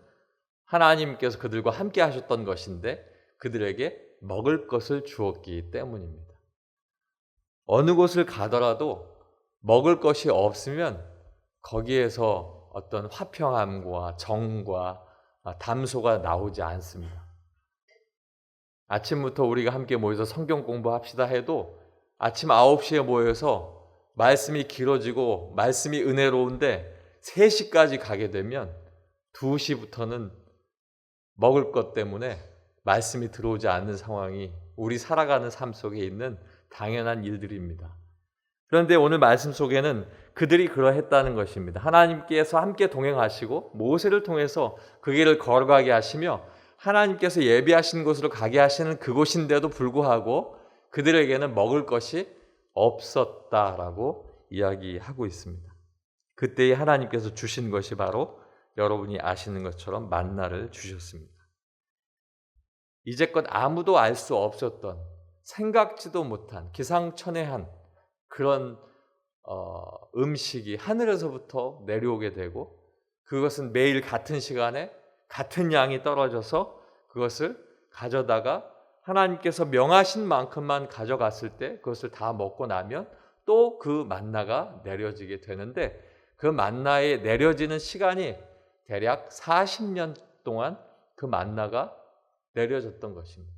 하나님께서 그들과 함께 하셨던 것인데 그들에게 먹을 것을 주었기 때문입니다. 어느 곳을 가더라도 먹을 것이 없으면 거기에서 어떤 화평함과 정과 담소가 나오지 않습니다. 아침부터 우리가 함께 모여서 성경 공부합시다 해도 아침 9시에 모여서 말씀이 길어지고 말씀이 은혜로운데 3시까지 가게 되면 2시부터는 먹을 것 때문에 말씀이 들어오지 않는 상황이 우리 살아가는 삶 속에 있는 당연한 일들입니다. 그런데 오늘 말씀 속에는 그들이 그러했다는 것입니다. 하나님께서 함께 동행하시고 모세를 통해서 그 길을 걸어가게 하시며 하나님께서 예비하신 곳으로 가게 하시는 그곳인데도 불구하고 그들에게는 먹을 것이 없었다라고 이야기하고 있습니다. 그때에 하나님께서 주신 것이 바로 여러분이 아시는 것처럼 만나를 주셨습니다. 이제껏 아무도 알 수 없었던 생각지도 못한 기상천외한 그런 음식이 하늘에서부터 내려오게 되고 그것은 매일 같은 시간에 같은 양이 떨어져서 그것을 가져다가 하나님께서 명하신 만큼만 가져갔을 때 그것을 다 먹고 나면 또 그 만나가 내려지게 되는데 그 만나에 내려지는 시간이 대략 40년 동안 그 만나가 내려졌던 것입니다.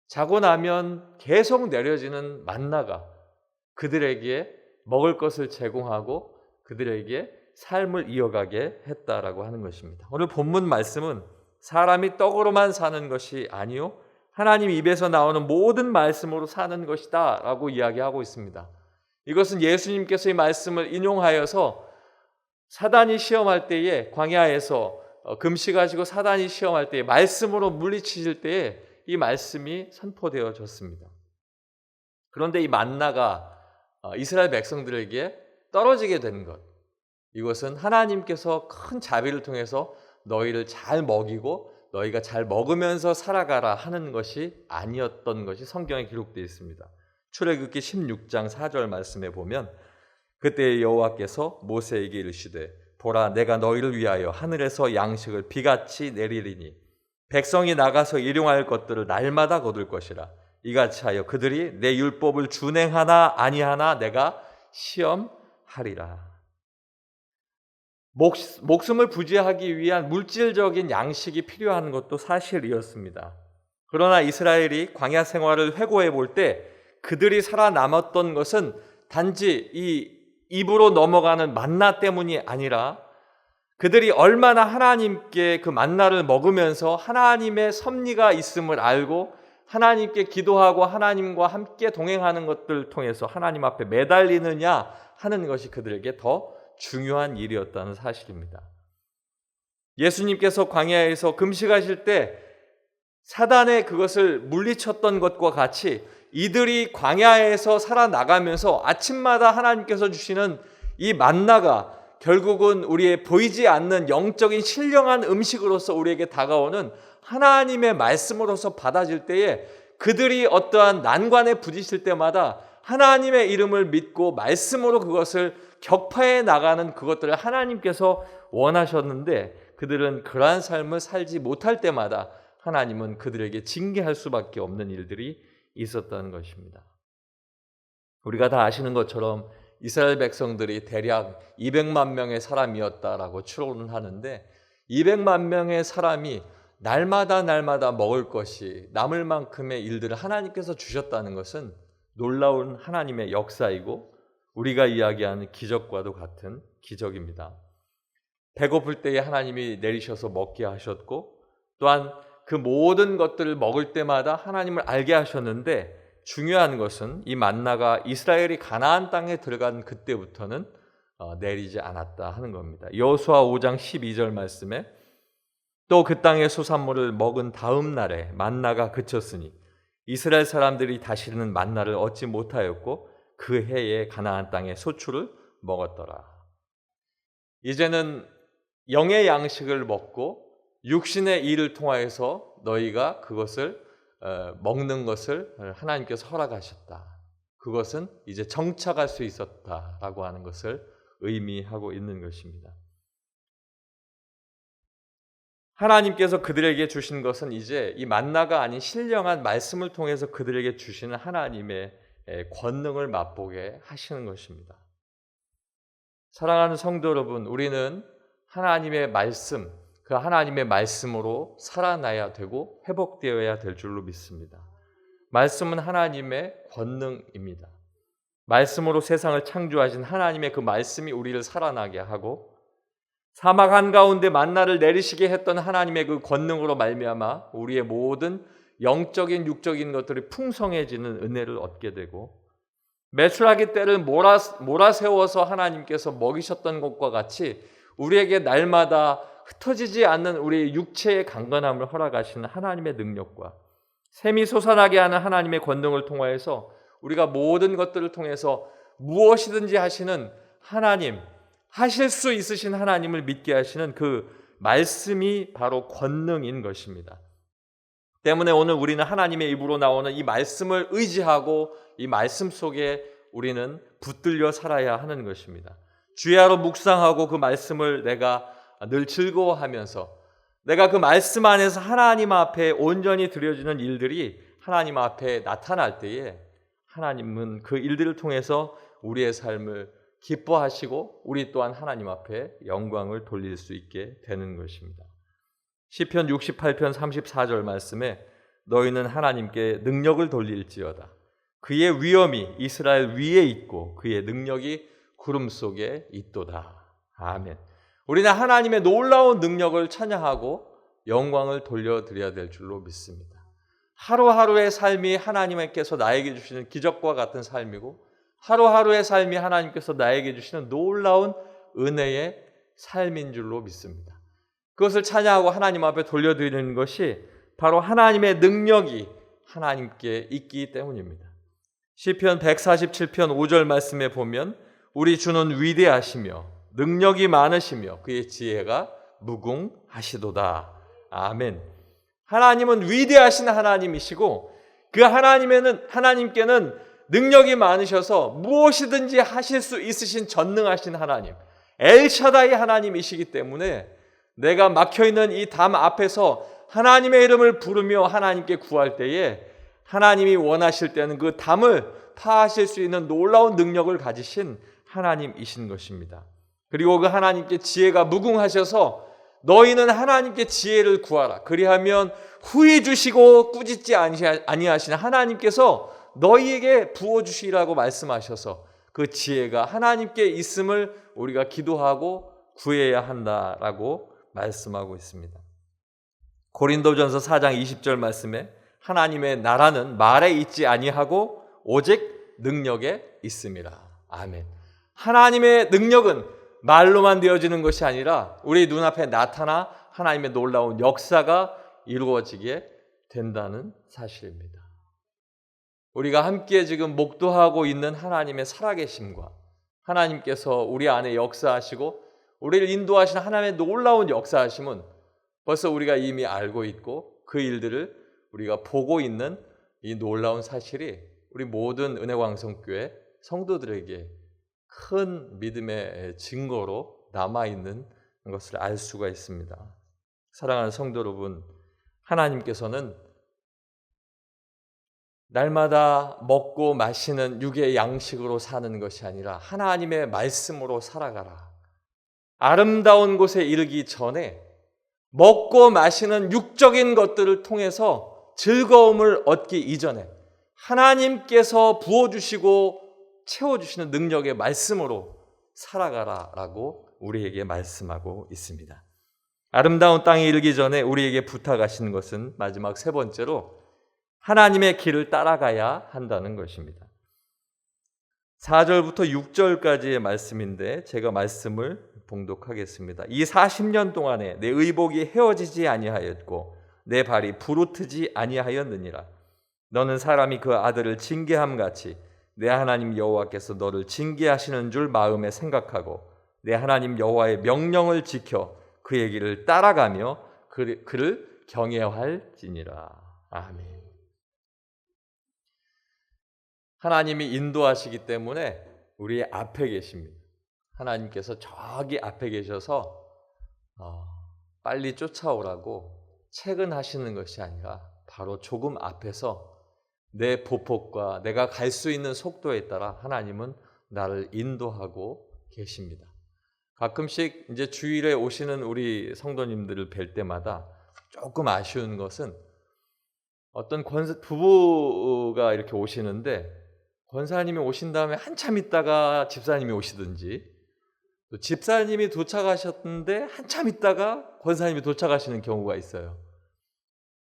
자고 나면 계속 내려지는 만나가 그들에게 먹을 것을 제공하고 그들에게 삶을 이어가게 했다라고 하는 것입니다. 오늘 본문 말씀은 사람이 떡으로만 사는 것이 아니요 하나님 입에서 나오는 모든 말씀으로 사는 것이다 라고 이야기하고 있습니다. 이것은 예수님께서 이 말씀을 인용하여서 사단이 시험할 때에 광야에서 금식하시고 사단이 시험할 때에 말씀으로 물리치실 때에 이 말씀이 선포되어졌습니다. 그런데 이 만나가 이스라엘 백성들에게 떨어지게 된 것, 이것은 하나님께서 큰 자비를 통해서 너희를 잘 먹이고 너희가 잘 먹으면서 살아가라 하는 것이 아니었던 것이 성경에 기록되어 있습니다. 출애굽기 16장 4절 말씀에 보면 그때 여호와께서 모세에게 이르시되 보라 내가 너희를 위하여 하늘에서 양식을 비같이 내리리니 백성이 나가서 일용할 것들을 날마다 거둘 것이라. 이같이 하여 그들이 내 율법을 준행하나 아니하나 내가 시험하리라. 목숨을 부지하기 위한 물질적인 양식이 필요한 것도 사실이었습니다. 그러나 이스라엘이 광야 생활을 회고해 볼 때 그들이 살아남았던 것은 단지 이 입으로 넘어가는 만나 때문이 아니라 그들이 얼마나 하나님께 그 만나를 먹으면서 하나님의 섭리가 있음을 알고 하나님께 기도하고 하나님과 함께 동행하는 것들을 통해서 하나님 앞에 매달리느냐 하는 것이 그들에게 더 중요한 일이었다는 사실입니다. 예수님께서 광야에서 금식하실 때 사단의 그것을 물리쳤던 것과 같이 이들이 광야에서 살아나가면서 아침마다 하나님께서 주시는 이 만나가 결국은 우리의 보이지 않는 영적인 신령한 음식으로서 우리에게 다가오는 하나님의 말씀으로서 받아질 때에 그들이 어떠한 난관에 부딪힐 때마다 하나님의 이름을 믿고 말씀으로 그것을 격파해 나가는 그것들을 하나님께서 원하셨는데 그들은 그러한 삶을 살지 못할 때마다 하나님은 그들에게 징계할 수밖에 없는 일들이 있었다는 것입니다. 우리가 다 아시는 것처럼 이스라엘 백성들이 대략 200만 명의 사람이었다라고 추론을 하는데 200만 명의 사람이 날마다 먹을 것이 남을 만큼의 일들을 하나님께서 주셨다는 것은 놀라운 하나님의 역사이고 우리가 이야기하는 기적과도 같은 기적입니다. 배고플 때에 하나님이 내리셔서 먹게 하셨고 또한 그 모든 것들을 먹을 때마다 하나님을 알게 하셨는데 중요한 것은 이 만나가 이스라엘이 가나안 땅에 들어간 그때부터는 내리지 않았다 하는 겁니다. 여호수아 5장 12절 말씀에 또 그 땅의 소산물을 먹은 다음 날에 만나가 그쳤으니 이스라엘 사람들이 다시는 만나를 얻지 못하였고 그 해에 가나안 땅의 소출을 먹었더라. 이제는 영의 양식을 먹고 육신의 일을 통하여서 너희가 그것을 먹는 것을 하나님께서 허락하셨다. 그것은 이제 정착할 수 있었다라고 하는 것을 의미하고 있는 것입니다. 하나님께서 그들에게 주신 것은 이제 이 만나가 아닌 신령한 말씀을 통해서 그들에게 주시는 하나님의 권능을 맛보게 하시는 것입니다. 사랑하는 성도 여러분, 우리는 하나님의 말씀, 그 하나님의 말씀으로 살아나야 되고 회복되어야 될 줄로 믿습니다. 말씀은 하나님의 권능입니다. 말씀으로 세상을 창조하신 하나님의 그 말씀이 우리를 살아나게 하고 사막 한가운데 만나를 내리시게 했던 하나님의 그 권능으로 말미암아 우리의 모든 영적인 육적인 것들이 풍성해지는 은혜를 얻게 되고 메추라기 떼를 몰아세워서 하나님께서 먹이셨던 것과 같이 우리에게 날마다 흩어지지 않는 우리의 육체의 강건함을 허락하시는 하나님의 능력과 샘이 솟아나게 하는 하나님의 권능을 통하여서 우리가 모든 것들을 통해서 무엇이든지 하시는 하나님, 하실 수 있으신 하나님을 믿게 하시는 그 말씀이 바로 권능인 것입니다. 때문에 오늘 우리는 하나님의 입으로 나오는 이 말씀을 의지하고 이 말씀 속에 우리는 붙들려 살아야 하는 것입니다. 주야로 묵상하고 그 말씀을 내가 늘 즐거워하면서 내가 그 말씀 안에서 하나님 앞에 온전히 드려지는 일들이 하나님 앞에 나타날 때에 하나님은 그 일들을 통해서 우리의 삶을 기뻐하시고 우리 또한 하나님 앞에 영광을 돌릴 수 있게 되는 것입니다. 시편 68편 34절 말씀에 너희는 하나님께 능력을 돌릴지어다. 그의 위엄이 이스라엘 위에 있고 그의 능력이 구름 속에 있도다. 아멘. 우리는 하나님의 놀라운 능력을 찬양하고 영광을 돌려드려야 될 줄로 믿습니다. 하루하루의 삶이 하나님께서 나에게 주시는 기적과 같은 삶이고 하루하루의 삶이 하나님께서 나에게 주시는 놀라운 은혜의 삶인 줄로 믿습니다. 그것을 찬양하고 하나님 앞에 돌려드리는 것이 바로 하나님의 능력이 하나님께 있기 때문입니다. 시편 147편 5절 말씀에 보면 우리 주는 위대하시며 능력이 많으시며 그의 지혜가 무궁하시도다. 아멘. 하나님은 위대하신 하나님이시고 그 하나님께는 능력이 많으셔서 무엇이든지 하실 수 있으신 전능하신 하나님, 엘샤다이 하나님이시기 때문에 내가 막혀있는 이 담 앞에서 하나님의 이름을 부르며 하나님께 구할 때에 하나님이 원하실 때는 그 담을 파하실 수 있는 놀라운 능력을 가지신 하나님이신 것입니다. 그리고 그 하나님께 지혜가 무궁하셔서 너희는 하나님께 지혜를 구하라. 그리하면 후히 주시고 꾸짖지 아니하시는 하나님께서 너희에게 부어주시라고 말씀하셔서 그 지혜가 하나님께 있음을 우리가 기도하고 구해야 한다라고 말씀하고 있습니다. 고린도전서 4장 20절 말씀에 하나님의 나라는 말에 있지 아니하고 오직 능력에 있음이라. 아멘. 하나님의 능력은 말로만 되어지는 것이 아니라 우리 눈앞에 나타나 하나님의 놀라운 역사가 이루어지게 된다는 사실입니다. 우리가 함께 지금 목도하고 있는 하나님의 살아계심과 하나님께서 우리 안에 역사하시고 우리를 인도하시는 하나님의 놀라운 역사하심은 벌써 우리가 이미 알고 있고 그 일들을 우리가 보고 있는 이 놀라운 사실이 우리 모든 은혜광성교회 성도들에게 큰 믿음의 증거로 남아있는 것을 알 수가 있습니다. 사랑하는 성도 여러분, 하나님께서는 날마다 먹고 마시는 육의 양식으로 사는 것이 아니라 하나님의 말씀으로 살아가라. 아름다운 곳에 이르기 전에 먹고 마시는 육적인 것들을 통해서 즐거움을 얻기 이전에 하나님께서 부어주시고 채워주시는 능력의 말씀으로 살아가라라고 우리에게 말씀하고 있습니다. 아름다운 땅에 이르기 전에 우리에게 부탁하시는 것은 마지막 세 번째로 하나님의 길을 따라가야 한다는 것입니다. 4절부터 6절까지의 말씀인데 제가 말씀을 봉독하겠습니다. 이 40년 동안에 내 의복이 헤어지지 아니하였고 내 발이 부르트지 아니하였느니라. 너는 사람이 그 아들을 징계함같이 내 하나님 여호와께서 너를 징계하시는 줄 마음에 생각하고 내 하나님 여호와의 명령을 지켜 그의 길을 따라가며 그를 경외할지니라. 아멘. 하나님이 인도하시기 때문에 우리 앞에 계십니다. 하나님께서 저기 앞에 계셔서 빨리 쫓아오라고 채근하시는 것이 아니라 바로 조금 앞에서 내 보폭과 내가 갈 수 있는 속도에 따라 하나님은 나를 인도하고 계십니다. 가끔씩 이제 주일에 오시는 우리 성도님들을 뵐 때마다 조금 아쉬운 것은 어떤 부부가 이렇게 오시는데 권사님이 오신 다음에 한참 있다가 집사님이 오시든지 또 집사님이 도착하셨는데 한참 있다가 권사님이 도착하시는 경우가 있어요.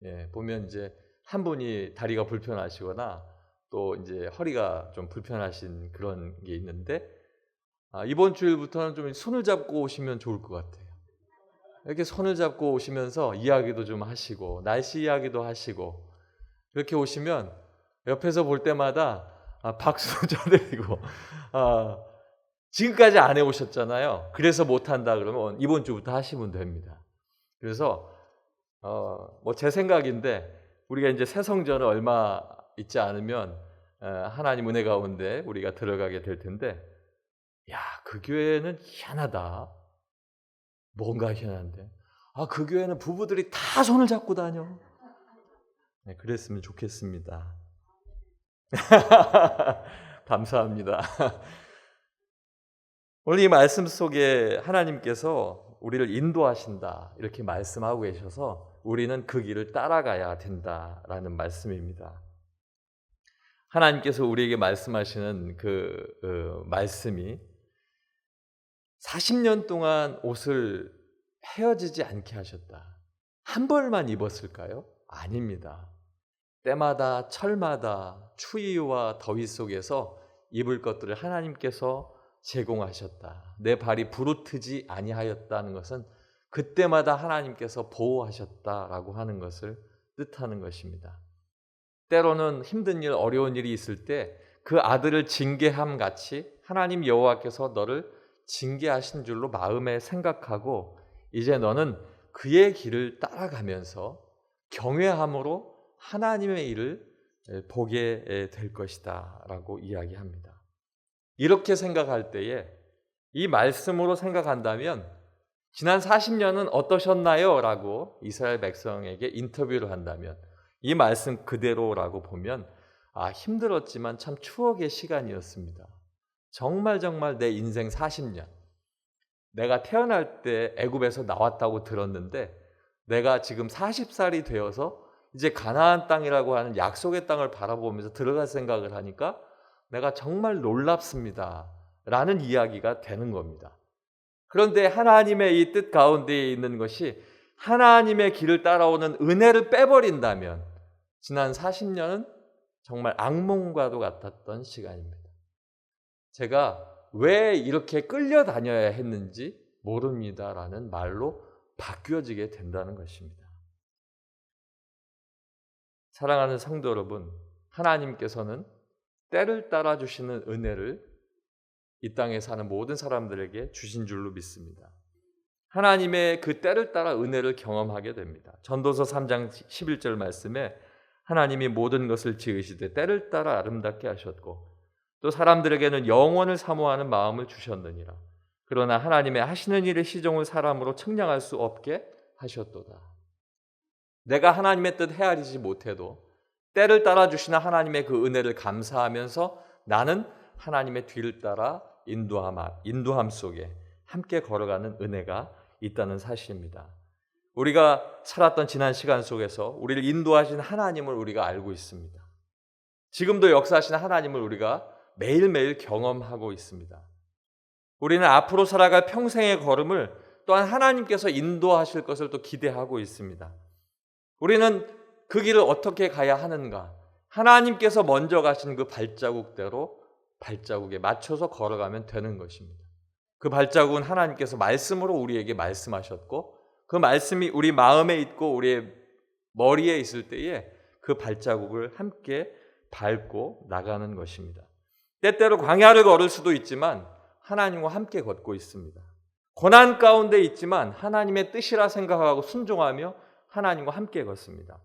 예, 보면 이제 한 분이 다리가 불편하시거나 또 이제 허리가 좀 불편하신 그런 게 있는데 이번 주일부터는 좀 손을 잡고 오시면 좋을 것 같아요. 이렇게 손을 잡고 오시면서 이야기도 좀 하시고 날씨 이야기도 하시고 이렇게 오시면 옆에서 볼 때마다 박수 쳐드리고 지금까지 안 해오셨잖아요. 그래서 못한다 그러면 이번 주부터 하시면 됩니다. 그래서 뭐 제 생각인데 우리가 이제 새 성전을 얼마 있지 않으면 하나님 은혜 가운데 우리가 들어가게 될 텐데, 야, 그 교회는 희한하다. 뭔가 희한한데, 그 교회는 부부들이 다 손을 잡고 다녀. 네, 그랬으면 좋겠습니다. 감사합니다. 오늘 이 말씀 속에 하나님께서 우리를 인도하신다 이렇게 말씀하고 계셔서 우리는 그 길을 따라가야 된다라는 말씀입니다. 하나님께서 우리에게 말씀하시는 그 말씀이 40년 동안 옷을 헤어지지 않게 하셨다. 한 벌만 입었을까요? 아닙니다. 때마다 철마다 추위와 더위 속에서 입을 것들을 하나님께서 제공하셨다. 내 발이 부르트지 아니하였다는 것은 그때마다 하나님께서 보호하셨다라고 하는 것을 뜻하는 것입니다. 때로는 힘든 일, 어려운 일이 있을 때 그 아들을 징계함 같이 하나님 여호와께서 너를 징계하신 줄로 마음에 생각하고 이제 너는 그의 길을 따라가면서 경외함으로 하나님의 일을 보게 될 것이다 라고 이야기합니다. 이렇게 생각할 때에 이 말씀으로 생각한다면 지난 40년은 어떠셨나요? 라고 이스라엘 백성에게 인터뷰를 한다면 이 말씀 그대로라고 보면 힘들었지만 참 추억의 시간이었습니다. 정말 내 인생 40년, 내가 태어날 때 애굽에서 나왔다고 들었는데 내가 지금 40살이 되어서 이제 가나안 땅이라고 하는 약속의 땅을 바라보면서 들어갈 생각을 하니까 내가 정말 놀랍습니다 라는 이야기가 되는 겁니다. 그런데 하나님의 이 뜻 가운데 있는 것이 하나님의 길을 따라오는 은혜를 빼버린다면 지난 40년은 정말 악몽과도 같았던 시간입니다. 제가 왜 이렇게 끌려다녀야 했는지 모릅니다라는 말로 바뀌어지게 된다는 것입니다. 사랑하는 성도 여러분, 하나님께서는 때를 따라 주시는 은혜를 이 땅에 사는 모든 사람들에게 주신 줄로 믿습니다. 하나님의 그 때를 따라 은혜를 경험하게 됩니다. 전도서 3장 11절 말씀에 하나님이 모든 것을 지으시되 때를 따라 아름답게 하셨고 또 사람들에게는 영원을 사모하는 마음을 주셨느니라. 그러나 하나님의 하시는 일의 시종을 사람으로 측량할 수 없게 하셨도다. 내가 하나님의 뜻 헤아리지 못해도 때를 따라 주시는 하나님의 그 은혜를 감사하면서 나는 하나님의 뒤를 따라 인도함 속에 함께 걸어가는 은혜가 있다는 사실입니다. 우리가 살았던 지난 시간 속에서 우리를 인도하신 하나님을 우리가 알고 있습니다. 지금도 역사하시는 하나님을 우리가 매일매일 경험하고 있습니다. 우리는 앞으로 살아갈 평생의 걸음을 또한 하나님께서 인도하실 것을 또 기대하고 있습니다. 우리는 그 길을 어떻게 가야 하는가? 하나님께서 먼저 가신 그 발자국대로 발자국에 맞춰서 걸어가면 되는 것입니다. 그 발자국은 하나님께서 말씀으로 우리에게 말씀하셨고 그 말씀이 우리 마음에 있고 우리의 머리에 있을 때에 그 발자국을 함께 밟고 나가는 것입니다. 때때로 광야를 걸을 수도 있지만 하나님과 함께 걷고 있습니다. 고난 가운데 있지만 하나님의 뜻이라 생각하고 순종하며 하나님과 함께 걷습니다.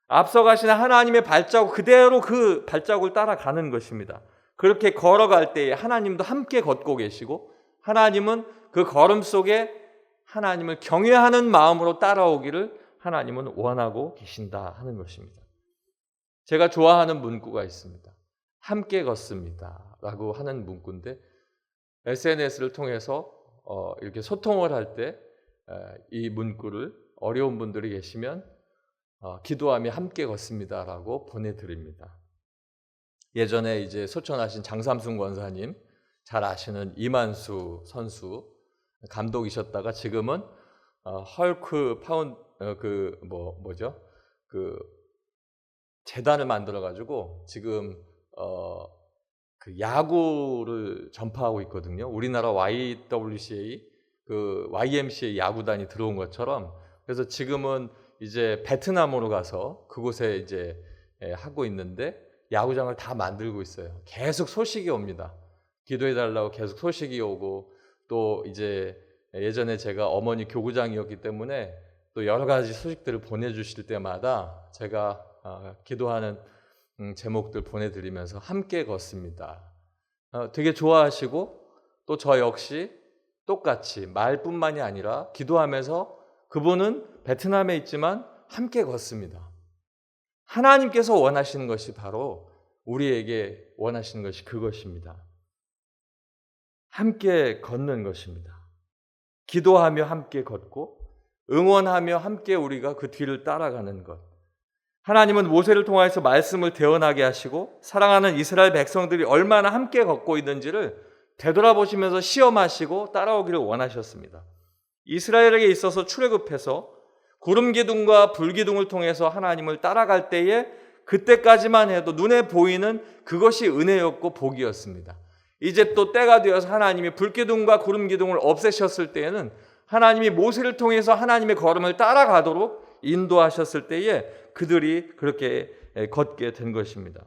앞서 가시는 하나님의 발자국 그대로 그 발자국을 따라가는 것입니다. 그렇게 걸어갈 때에 하나님도 함께 걷고 계시고 하나님은 그 걸음 속에 하나님을 경외하는 마음으로 따라오기를 하나님은 원하고 계신다 하는 것입니다. 제가 좋아하는 문구가 있습니다. 함께 걷습니다 라고 하는 문구인데 SNS를 통해서 이렇게 소통을 할 때 이 문구를 어려운 분들이 계시면 기도하며 함께 걷습니다 라고 보내드립니다. 예전에 이제 소천하신 장삼순 권사님, 잘 아시는 이만수 선수 감독이셨다가 지금은 헐크 재단을 만들어 가지고 지금 그 야구를 전파하고 있거든요. 우리나라 YMCA 야구단이 들어온 것처럼. 그래서 지금은 이제 베트남으로 가서 그곳에 이제 하고 있는데 야구장을 다 만들고 있어요. 계속 소식이 옵니다. 기도해달라고 계속 소식이 오고 또 이제 예전에 제가 어머니 교구장이었기 때문에 또 여러 가지 소식들을 보내주실 때마다 제가 기도하는 제목들 보내드리면서 함께 걷습니다. 되게 좋아하시고 또 저 역시 똑같이 말뿐만이 아니라 기도하면서 그분은 베트남에 있지만 함께 걷습니다. 하나님께서 원하시는 것이 바로 우리에게 원하시는 것이 그것입니다. 함께 걷는 것입니다. 기도하며 함께 걷고 응원하며 함께 우리가 그 뒤를 따라가는 것. 하나님은 모세를 통해서 말씀을 대언하게 하시고 사랑하는 이스라엘 백성들이 얼마나 함께 걷고 있는지를 되돌아보시면서 시험하시고 따라오기를 원하셨습니다. 이스라엘에게 있어서 출애굽해서 구름 기둥과 불 기둥을 통해서 하나님을 따라갈 때에 그때까지만 해도 눈에 보이는 그것이 은혜였고 복이었습니다. 이제 또 때가 되어서 하나님이 불 기둥과 구름 기둥을 없애셨을 때에는 하나님이 모세를 통해서 하나님의 걸음을 따라가도록 인도하셨을 때에 그들이 그렇게 걷게 된 것입니다.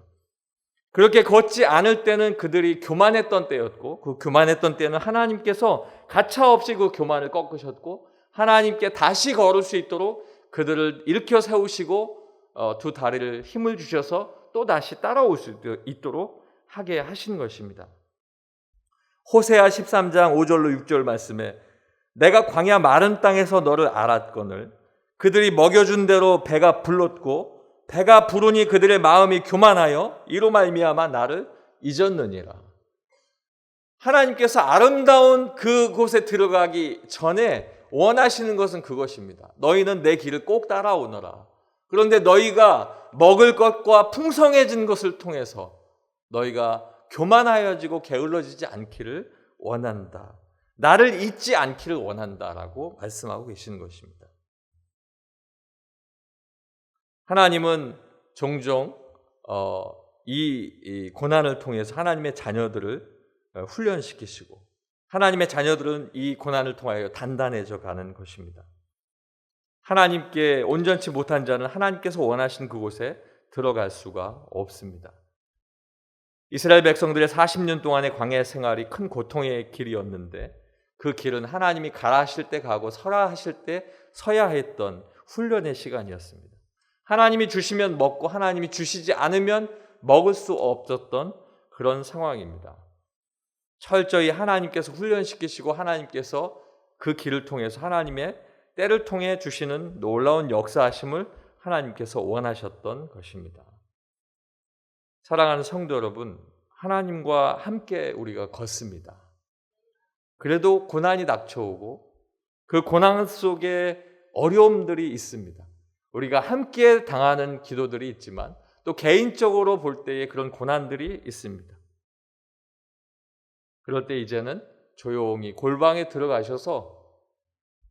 그렇게 걷지 않을 때는 그들이 교만했던 때였고 그 교만했던 때는 하나님께서 가차없이 그 교만을 꺾으셨고 하나님께 다시 걸을 수 있도록 그들을 일으켜 세우시고 두 다리를 힘을 주셔서 또 다시 따라올 수 있도록 하게 하신 것입니다. 호세아 13장 5절로 6절 말씀에 내가 광야 마른 땅에서 너를 알았거늘 그들이 먹여준 대로 배가 불렀고 배가 부르니 그들의 마음이 교만하여 이로 말미암아 나를 잊었느니라. 하나님께서 아름다운 그곳에 들어가기 전에 원하시는 것은 그것입니다. 너희는 내 길을 꼭 따라오너라. 그런데 너희가 먹을 것과 풍성해진 것을 통해서 너희가 교만하여지고 게을러지지 않기를 원한다. 나를 잊지 않기를 원한다라고 말씀하고 계시는 것입니다. 하나님은 종종 이 고난을 통해서 하나님의 자녀들을 훈련시키시고 하나님의 자녀들은 이 고난을 통하여 단단해져 가는 것입니다. 하나님께 온전치 못한 자는 하나님께서 원하신 그곳에 들어갈 수가 없습니다. 이스라엘 백성들의 40년 동안의 광야 생활이 큰 고통의 길이었는데 그 길은 하나님이 가라 하실 때 가고 서라 하실 때 서야 했던 훈련의 시간이었습니다. 하나님이 주시면 먹고 하나님이 주시지 않으면 먹을 수 없었던 그런 상황입니다. 철저히 하나님께서 훈련시키시고 하나님께서 그 길을 통해서 하나님의 때를 통해 주시는 놀라운 역사하심을 하나님께서 원하셨던 것입니다. 사랑하는 성도 여러분, 하나님과 함께 우리가 걷습니다. 그래도 고난이 닥쳐오고 그 고난 속에 어려움들이 있습니다. 우리가 함께 당하는 기도들이 있지만 또 개인적으로 볼 때에 그런 고난들이 있습니다. 그럴 때 이제는 조용히 골방에 들어가셔서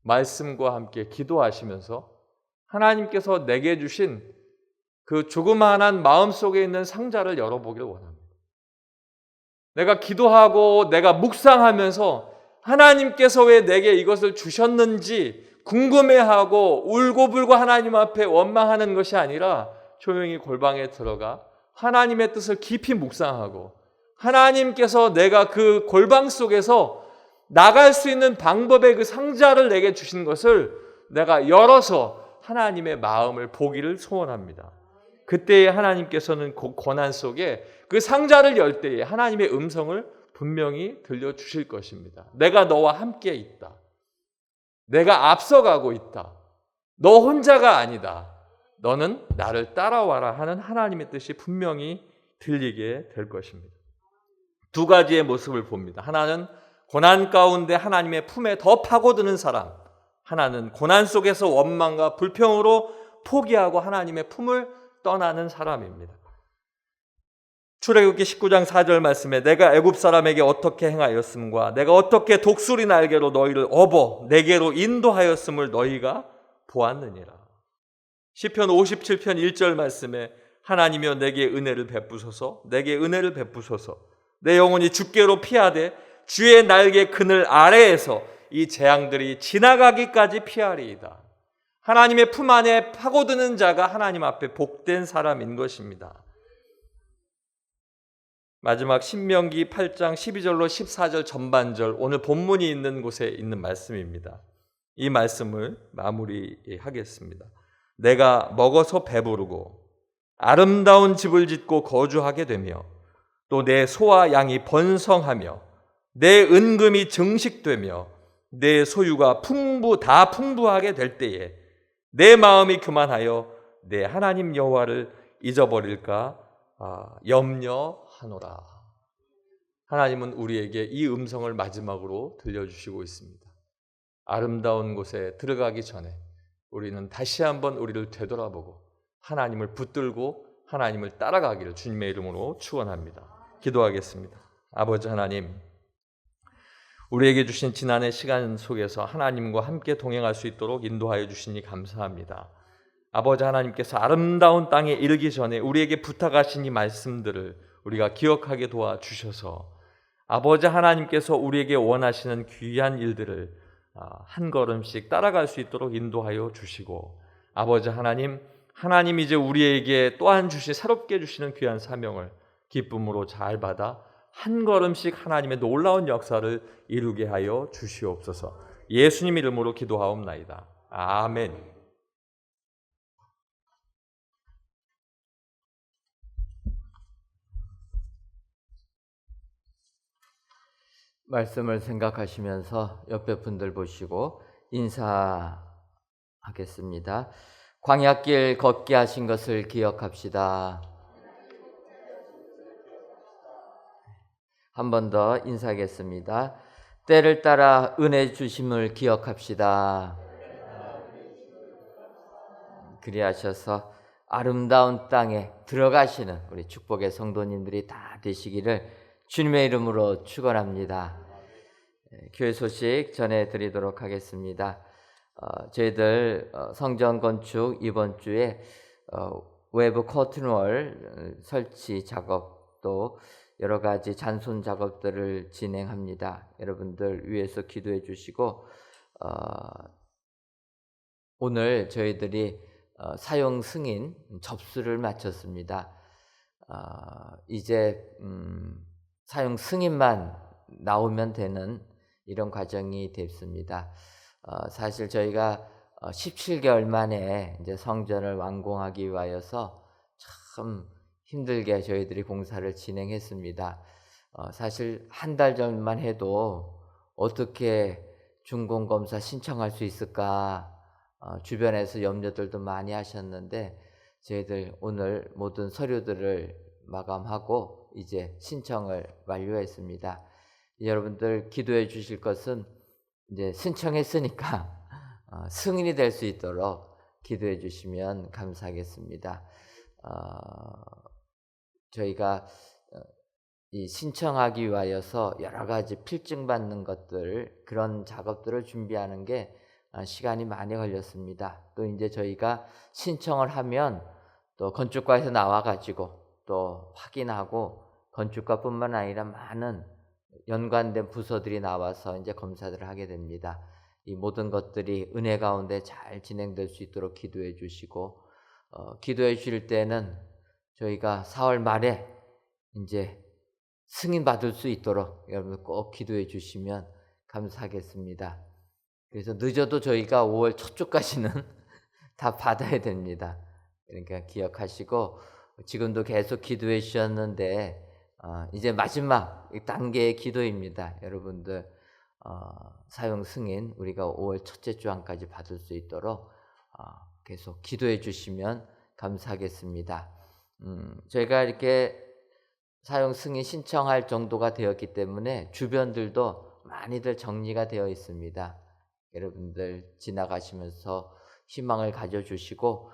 말씀과 함께 기도하시면서 하나님께서 내게 주신 그 조그마한 마음속에 있는 상자를 열어보기를 원합니다. 내가 기도하고 내가 묵상하면서 하나님께서 왜 내게 이것을 주셨는지 궁금해하고 울고불고 하나님 앞에 원망하는 것이 아니라 조용히 골방에 들어가 하나님의 뜻을 깊이 묵상하고 하나님께서 내가 그 골방 속에서 나갈 수 있는 방법의 그 상자를 내게 주신 것을 내가 열어서 하나님의 마음을 보기를 소원합니다. 그때에 하나님께서는 그 고난 속에 그 상자를 열 때에 하나님의 음성을 분명히 들려주실 것입니다. 내가 너와 함께 있다. 내가 앞서가고 있다. 너 혼자가 아니다. 너는 나를 따라와라 하는 하나님의 뜻이 분명히 들리게 될 것입니다. 두 가지의 모습을 봅니다. 하나는 고난 가운데 하나님의 품에 더 파고드는 사람, 하나는 고난 속에서 원망과 불평으로 포기하고 하나님의 품을 떠나는 사람입니다. 출애굽기 19장 4절 말씀에 내가 애굽 사람에게 어떻게 행하였음과 내가 어떻게 독수리 날개로 너희를 업어 내게로 인도하였음을 너희가 보았느니라. 시편 57편 1절 말씀에 하나님이여 내게 은혜를 베푸소서 내게 은혜를 베푸소서 내 영혼이 주께로 피하되 주의 날개 그늘 아래에서 이 재앙들이 지나가기까지 피하리이다. 하나님의 품 안에 파고드는 자가 하나님 앞에 복된 사람인 것입니다. 마지막 신명기 8장 12절로 14절 전반절 오늘 본문이 있는 곳에 있는 말씀입니다. 이 말씀을 마무리하겠습니다. 내가 먹어서 배부르고 아름다운 집을 짓고 거주하게 되며 또 내 소와 양이 번성하며 내 은금이 증식되며 내 소유가 다 풍부하게 될 때에 내 마음이 교만하여 내 하나님 여호와를 잊어버릴까 염려하노라. 하나님은 우리에게 이 음성을 마지막으로 들려주시고 있습니다. 아름다운 곳에 들어가기 전에 우리는 다시 한번 우리를 되돌아보고 하나님을 붙들고 하나님을 따라가기를 주님의 이름으로 축원합니다. 기도하겠습니다. 아버지 하나님, 우리에게 주신 지난해 시간 속에서 하나님과 함께 동행할 수 있도록 인도하여 주시니 감사합니다. 아버지 하나님께서 아름다운 땅에 이르기 전에 우리에게 부탁하신 이 말씀들을 우리가 기억하게 도와주셔서 아버지 하나님께서 우리에게 원하시는 귀한 일들을 한 걸음씩 따라갈 수 있도록 인도하여 주시고, 아버지 하나님 이제 우리에게 또한 새롭게 주시는 귀한 사명을 기쁨으로 잘 받아 한 걸음씩 하나님의 놀라운 역사를 이루게 하여 주시옵소서. 예수님 이름으로 기도하옵나이다. 아멘. 말씀을 생각하시면서 옆에 분들 보시고 인사하겠습니다. 광야길 걷게 하신 것을 기억합시다. 한 번 더 인사하겠습니다. 때를 따라 은혜 주심을 기억합시다. 그리하셔서 아름다운 땅에 들어가시는 우리 축복의 성도님들이 다 되시기를 주님의 이름으로 축원합니다. 교회 소식 전해드리도록 하겠습니다. 저희들 성전 건축 이번 주에 외부 커튼월 설치 작업도 여러 가지 잔손 작업들을 진행합니다. 여러분들 위해서 기도해 주시고, 오늘 저희들이 사용 승인 접수를 마쳤습니다. 이제 사용 승인만 나오면 되는 이런 과정이 됐습니다. 사실 저희가 17개월 만에 이제 성전을 완공하기 위하여서 참 힘들게 저희들이 공사를 진행했습니다. 사실 한 달 전만 해도 어떻게 준공검사 신청할 수 있을까 주변에서 염려들도 많이 하셨는데, 저희들 오늘 모든 서류들을 마감하고 이제 신청을 완료했습니다. 여러분들 기도해 주실 것은 이제 신청했으니까 승인이 될 수 있도록 기도해 주시면 감사하겠습니다. 저희가 이 신청하기 위하여서 여러 가지 필증 받는 것들, 그런 작업들을 준비하는 게 시간이 많이 걸렸습니다. 또 이제 저희가 신청을 하면 또 건축과에서 나와가지고 또 확인하고, 건축과뿐만 아니라 많은 연관된 부서들이 나와서 이제 검사들을 하게 됩니다. 이 모든 것들이 은혜 가운데 잘 진행될 수 있도록 기도해 주시고, 기도해 주실 때는 저희가 4월 말에 이제 승인 받을 수 있도록 여러분 꼭 기도해 주시면 감사하겠습니다. 그래서 늦어도 저희가 5월 첫 주까지는 다 받아야 됩니다. 그러니까 기억하시고, 지금도 계속 기도해 주셨는데 이제 마지막 단계의 기도입니다. 여러분들 사용 승인 우리가 5월 첫째 주 안까지 받을 수 있도록 계속 기도해 주시면 감사하겠습니다. 저희가 이렇게 사용 승인 신청할 정도가 되었기 때문에 주변들도 많이들 정리가 되어 있습니다. 여러분들 지나가시면서 희망을 가져주시고,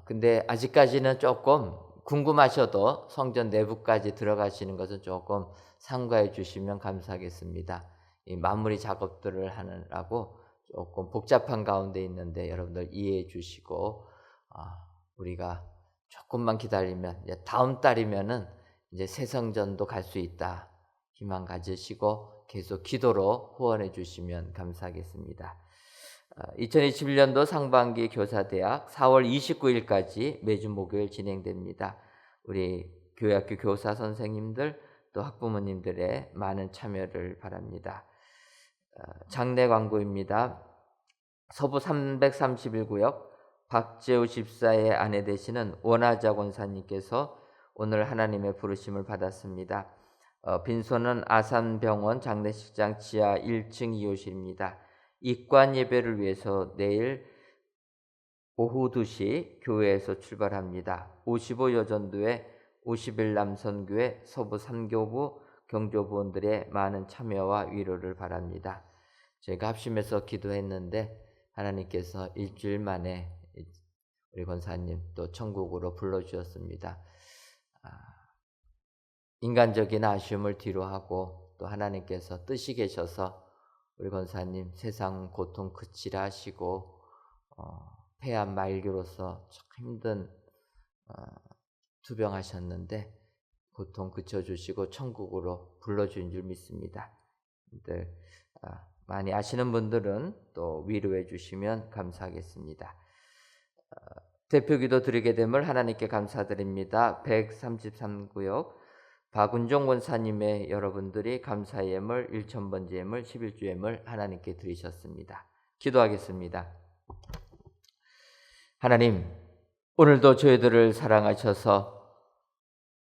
근데 아직까지는 조금 궁금하셔도 성전 내부까지 들어가시는 것은 조금 삼가해 주시면 감사하겠습니다. 이 마무리 작업들을 하느라고 조금 복잡한 가운데 있는데 여러분들 이해해 주시고, 우리가 조금만 기다리면 다음 달이면은 이제 새 성전도 갈 수 있다. 희망 가지시고 계속 기도로 후원해 주시면 감사하겠습니다. 2021년도 상반기 교사대학 4월 29일까지 매주 목요일 진행됩니다. 우리 교회학교 교사 선생님들 또 학부모님들의 많은 참여를 바랍니다. 장례 광고입니다. 서부 331구역 박재우 집사의 아내 되시는 원하자 권사님께서 오늘 하나님의 부르심을 받았습니다. 빈소는 아산병원 장례식장 지하 1층 2호실입니다. 입관 예배를 위해서 내일 오후 2시 교회에서 출발합니다. 55여전도회, 50일 남선교회, 서부 3교부, 경조부원들의 많은 참여와 위로를 바랍니다. 저희가 합심해서 기도했는데 하나님께서 일주일 만에 우리 권사님 또 천국으로 불러주셨습니다. 인간적인 아쉬움을 뒤로하고 또 하나님께서 뜻이 계셔서 우리 권사님 세상 고통 그치라 하시고 폐암 말기로서 참 힘든 투병하셨는데 고통 그쳐주시고 천국으로 불러주신 줄 믿습니다. 많이 아시는 분들은 또 위로해 주시면 감사하겠습니다. 대표기도 드리게 됨을 하나님께 감사드립니다. 133구역 박은종 권사님의 여러분들이 감사의 예물, 1000번째 예물, 11주 예물 하나님께 드리셨습니다. 기도하겠습니다. 하나님, 오늘도 저희들을 사랑하셔서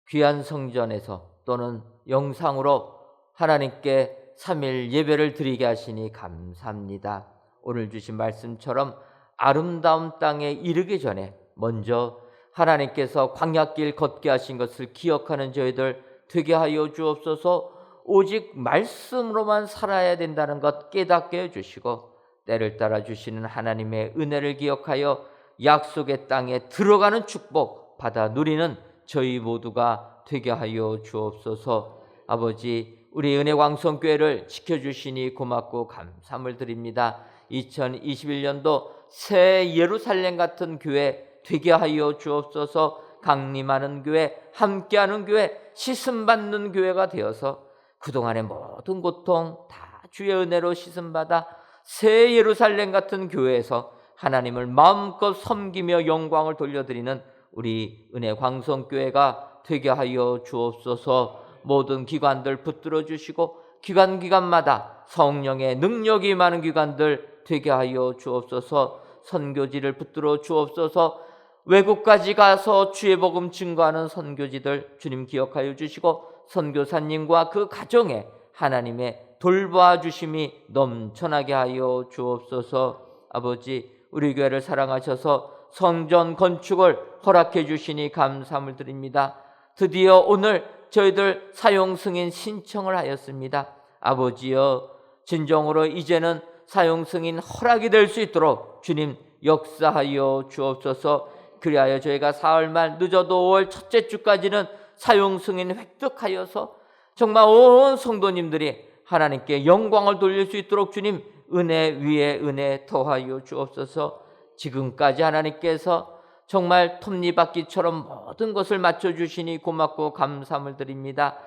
귀한 성전에서 또는 영상으로 하나님께 3일 예배를 드리게 하시니 감사합니다. 오늘 주신 말씀처럼 아름다운 땅에 이르기 전에 먼저 하나님께서 광야길 걷게 하신 것을 기억하는 저희들 되게 하여 주옵소서. 오직 말씀으로만 살아야 된다는 것 깨닫게 해주시고 때를 따라 주시는 하나님의 은혜를 기억하여 약속의 땅에 들어가는 축복 받아 누리는 저희 모두가 되게 하여 주옵소서. 아버지, 우리 은혜광성교회를 지켜주시니 고맙고 감사함을 드립니다. 2021년도 새 예루살렘 같은 교회 되게 하여 주옵소서. 강림하는 교회, 함께하는 교회, 씻음받는 교회가 되어서 그동안의 모든 고통 다 주의 은혜로 씻음받아 새 예루살렘 같은 교회에서 하나님을 마음껏 섬기며 영광을 돌려드리는 우리 은혜광성교회가 되게 하여 주옵소서. 모든 기관들 붙들어 주시고 기관마다 성령의 능력이 많은 기관들 되게 하여 주옵소서. 선교지를 붙들어 주옵소서. 외국까지 가서 주의 복음 증거하는 선교지들 주님 기억하여 주시고 선교사님과 그 가정에 하나님의 돌봐주심이 넘쳐나게 하여 주옵소서. 아버지, 우리 교회를 사랑하셔서 성전 건축을 허락해 주시니 감사함을 드립니다. 드디어 오늘 저희들 사용 승인 신청을 하였습니다. 아버지여, 진정으로 이제는 사용 승인 허락이 될 수 있도록 주님 역사하여 주옵소서. 그리하여 저희가 사흘 말 늦어도 5월 첫째 주까지는 사용 승인 획득하여서 정말 온 성도님들이 하나님께 영광을 돌릴 수 있도록 주님 은혜 위에 은혜 더하여 주옵소서. 지금까지 하나님께서 정말 톱니바퀴처럼 모든 것을 맞춰주시니 고맙고 감사함을 드립니다.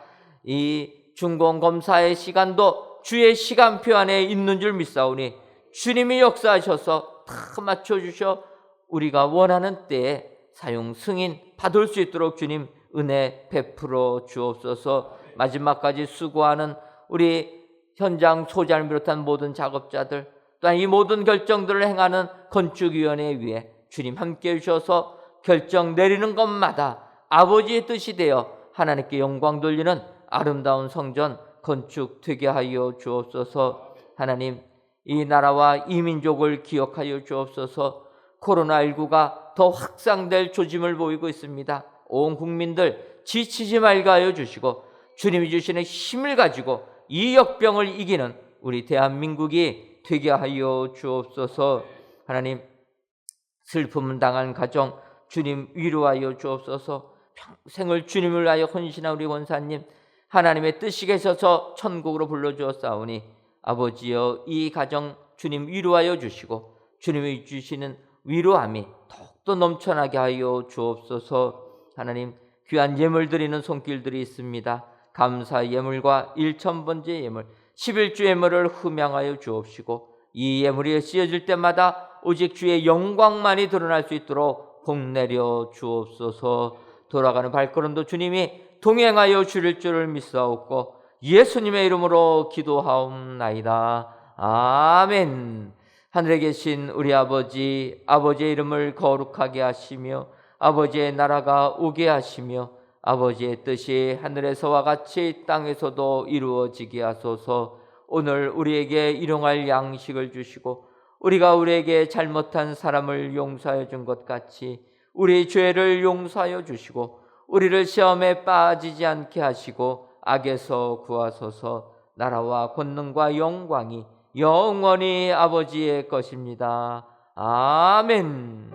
이 중공검사의 시간도 주의 시간표 안에 있는 줄 믿사오니 주님이 역사하셔서 다 맞춰주셔 우리가 원하는 때에 사용 승인 받을 수 있도록 주님 은혜 베풀어 주옵소서. 마지막까지 수고하는 우리 현장 소장을 비롯한 모든 작업자들, 또한 이 모든 결정들을 행하는 건축위원회 위에 주님 함께해 주셔서 결정 내리는 것마다 아버지의 뜻이 되어 하나님께 영광 돌리는 아름다운 성전 건축되게 하여 주옵소서. 하나님, 이 나라와 이 민족을 기억하여 주옵소서. 코로나19가 더 확산될 조짐을 보이고 있습니다. 온 국민들 지치지 말게 하여 주시고 주님이 주시는 힘을 가지고 이 역병을 이기는 우리 대한민국이 되게 하여 주옵소서. 하나님, 슬픔을 당한 가정 주님 위로하여 주옵소서. 평생을 주님을 위하여 헌신한 우리 권사님, 하나님의 뜻이 계셔서 천국으로 불러주었사오니 아버지여, 이 가정 주님 위로하여 주시고 주님이 주시는 위로함이 더욱더 넘쳐나게 하여 주옵소서. 하나님, 귀한 예물 드리는 손길들이 있습니다. 감사 예물과 1000번째 예물, 11주 예물을 흠양하여 주옵시고 이 예물이 쓰여질 때마다 오직 주의 영광만이 드러날 수 있도록 복 내려 주옵소서. 돌아가는 발걸음도 주님이 동행하여 주릴 줄을 믿사옵고 예수님의 이름으로 기도하옵나이다. 아멘. 하늘에 계신 우리 아버지, 아버지의 이름을 거룩하게 하시며 아버지의 나라가 오게 하시며 아버지의 뜻이 하늘에서와 같이 땅에서도 이루어지게 하소서. 오늘 우리에게 일용할 양식을 주시고 우리가 우리에게 잘못한 사람을 용서하여 준 것 같이 우리 죄를 용서하여 주시고 우리를 시험에 빠지지 않게 하시고 악에서 구하소서. 나라와 권능과 영광이 영원히 아버지의 것입니다. 아멘.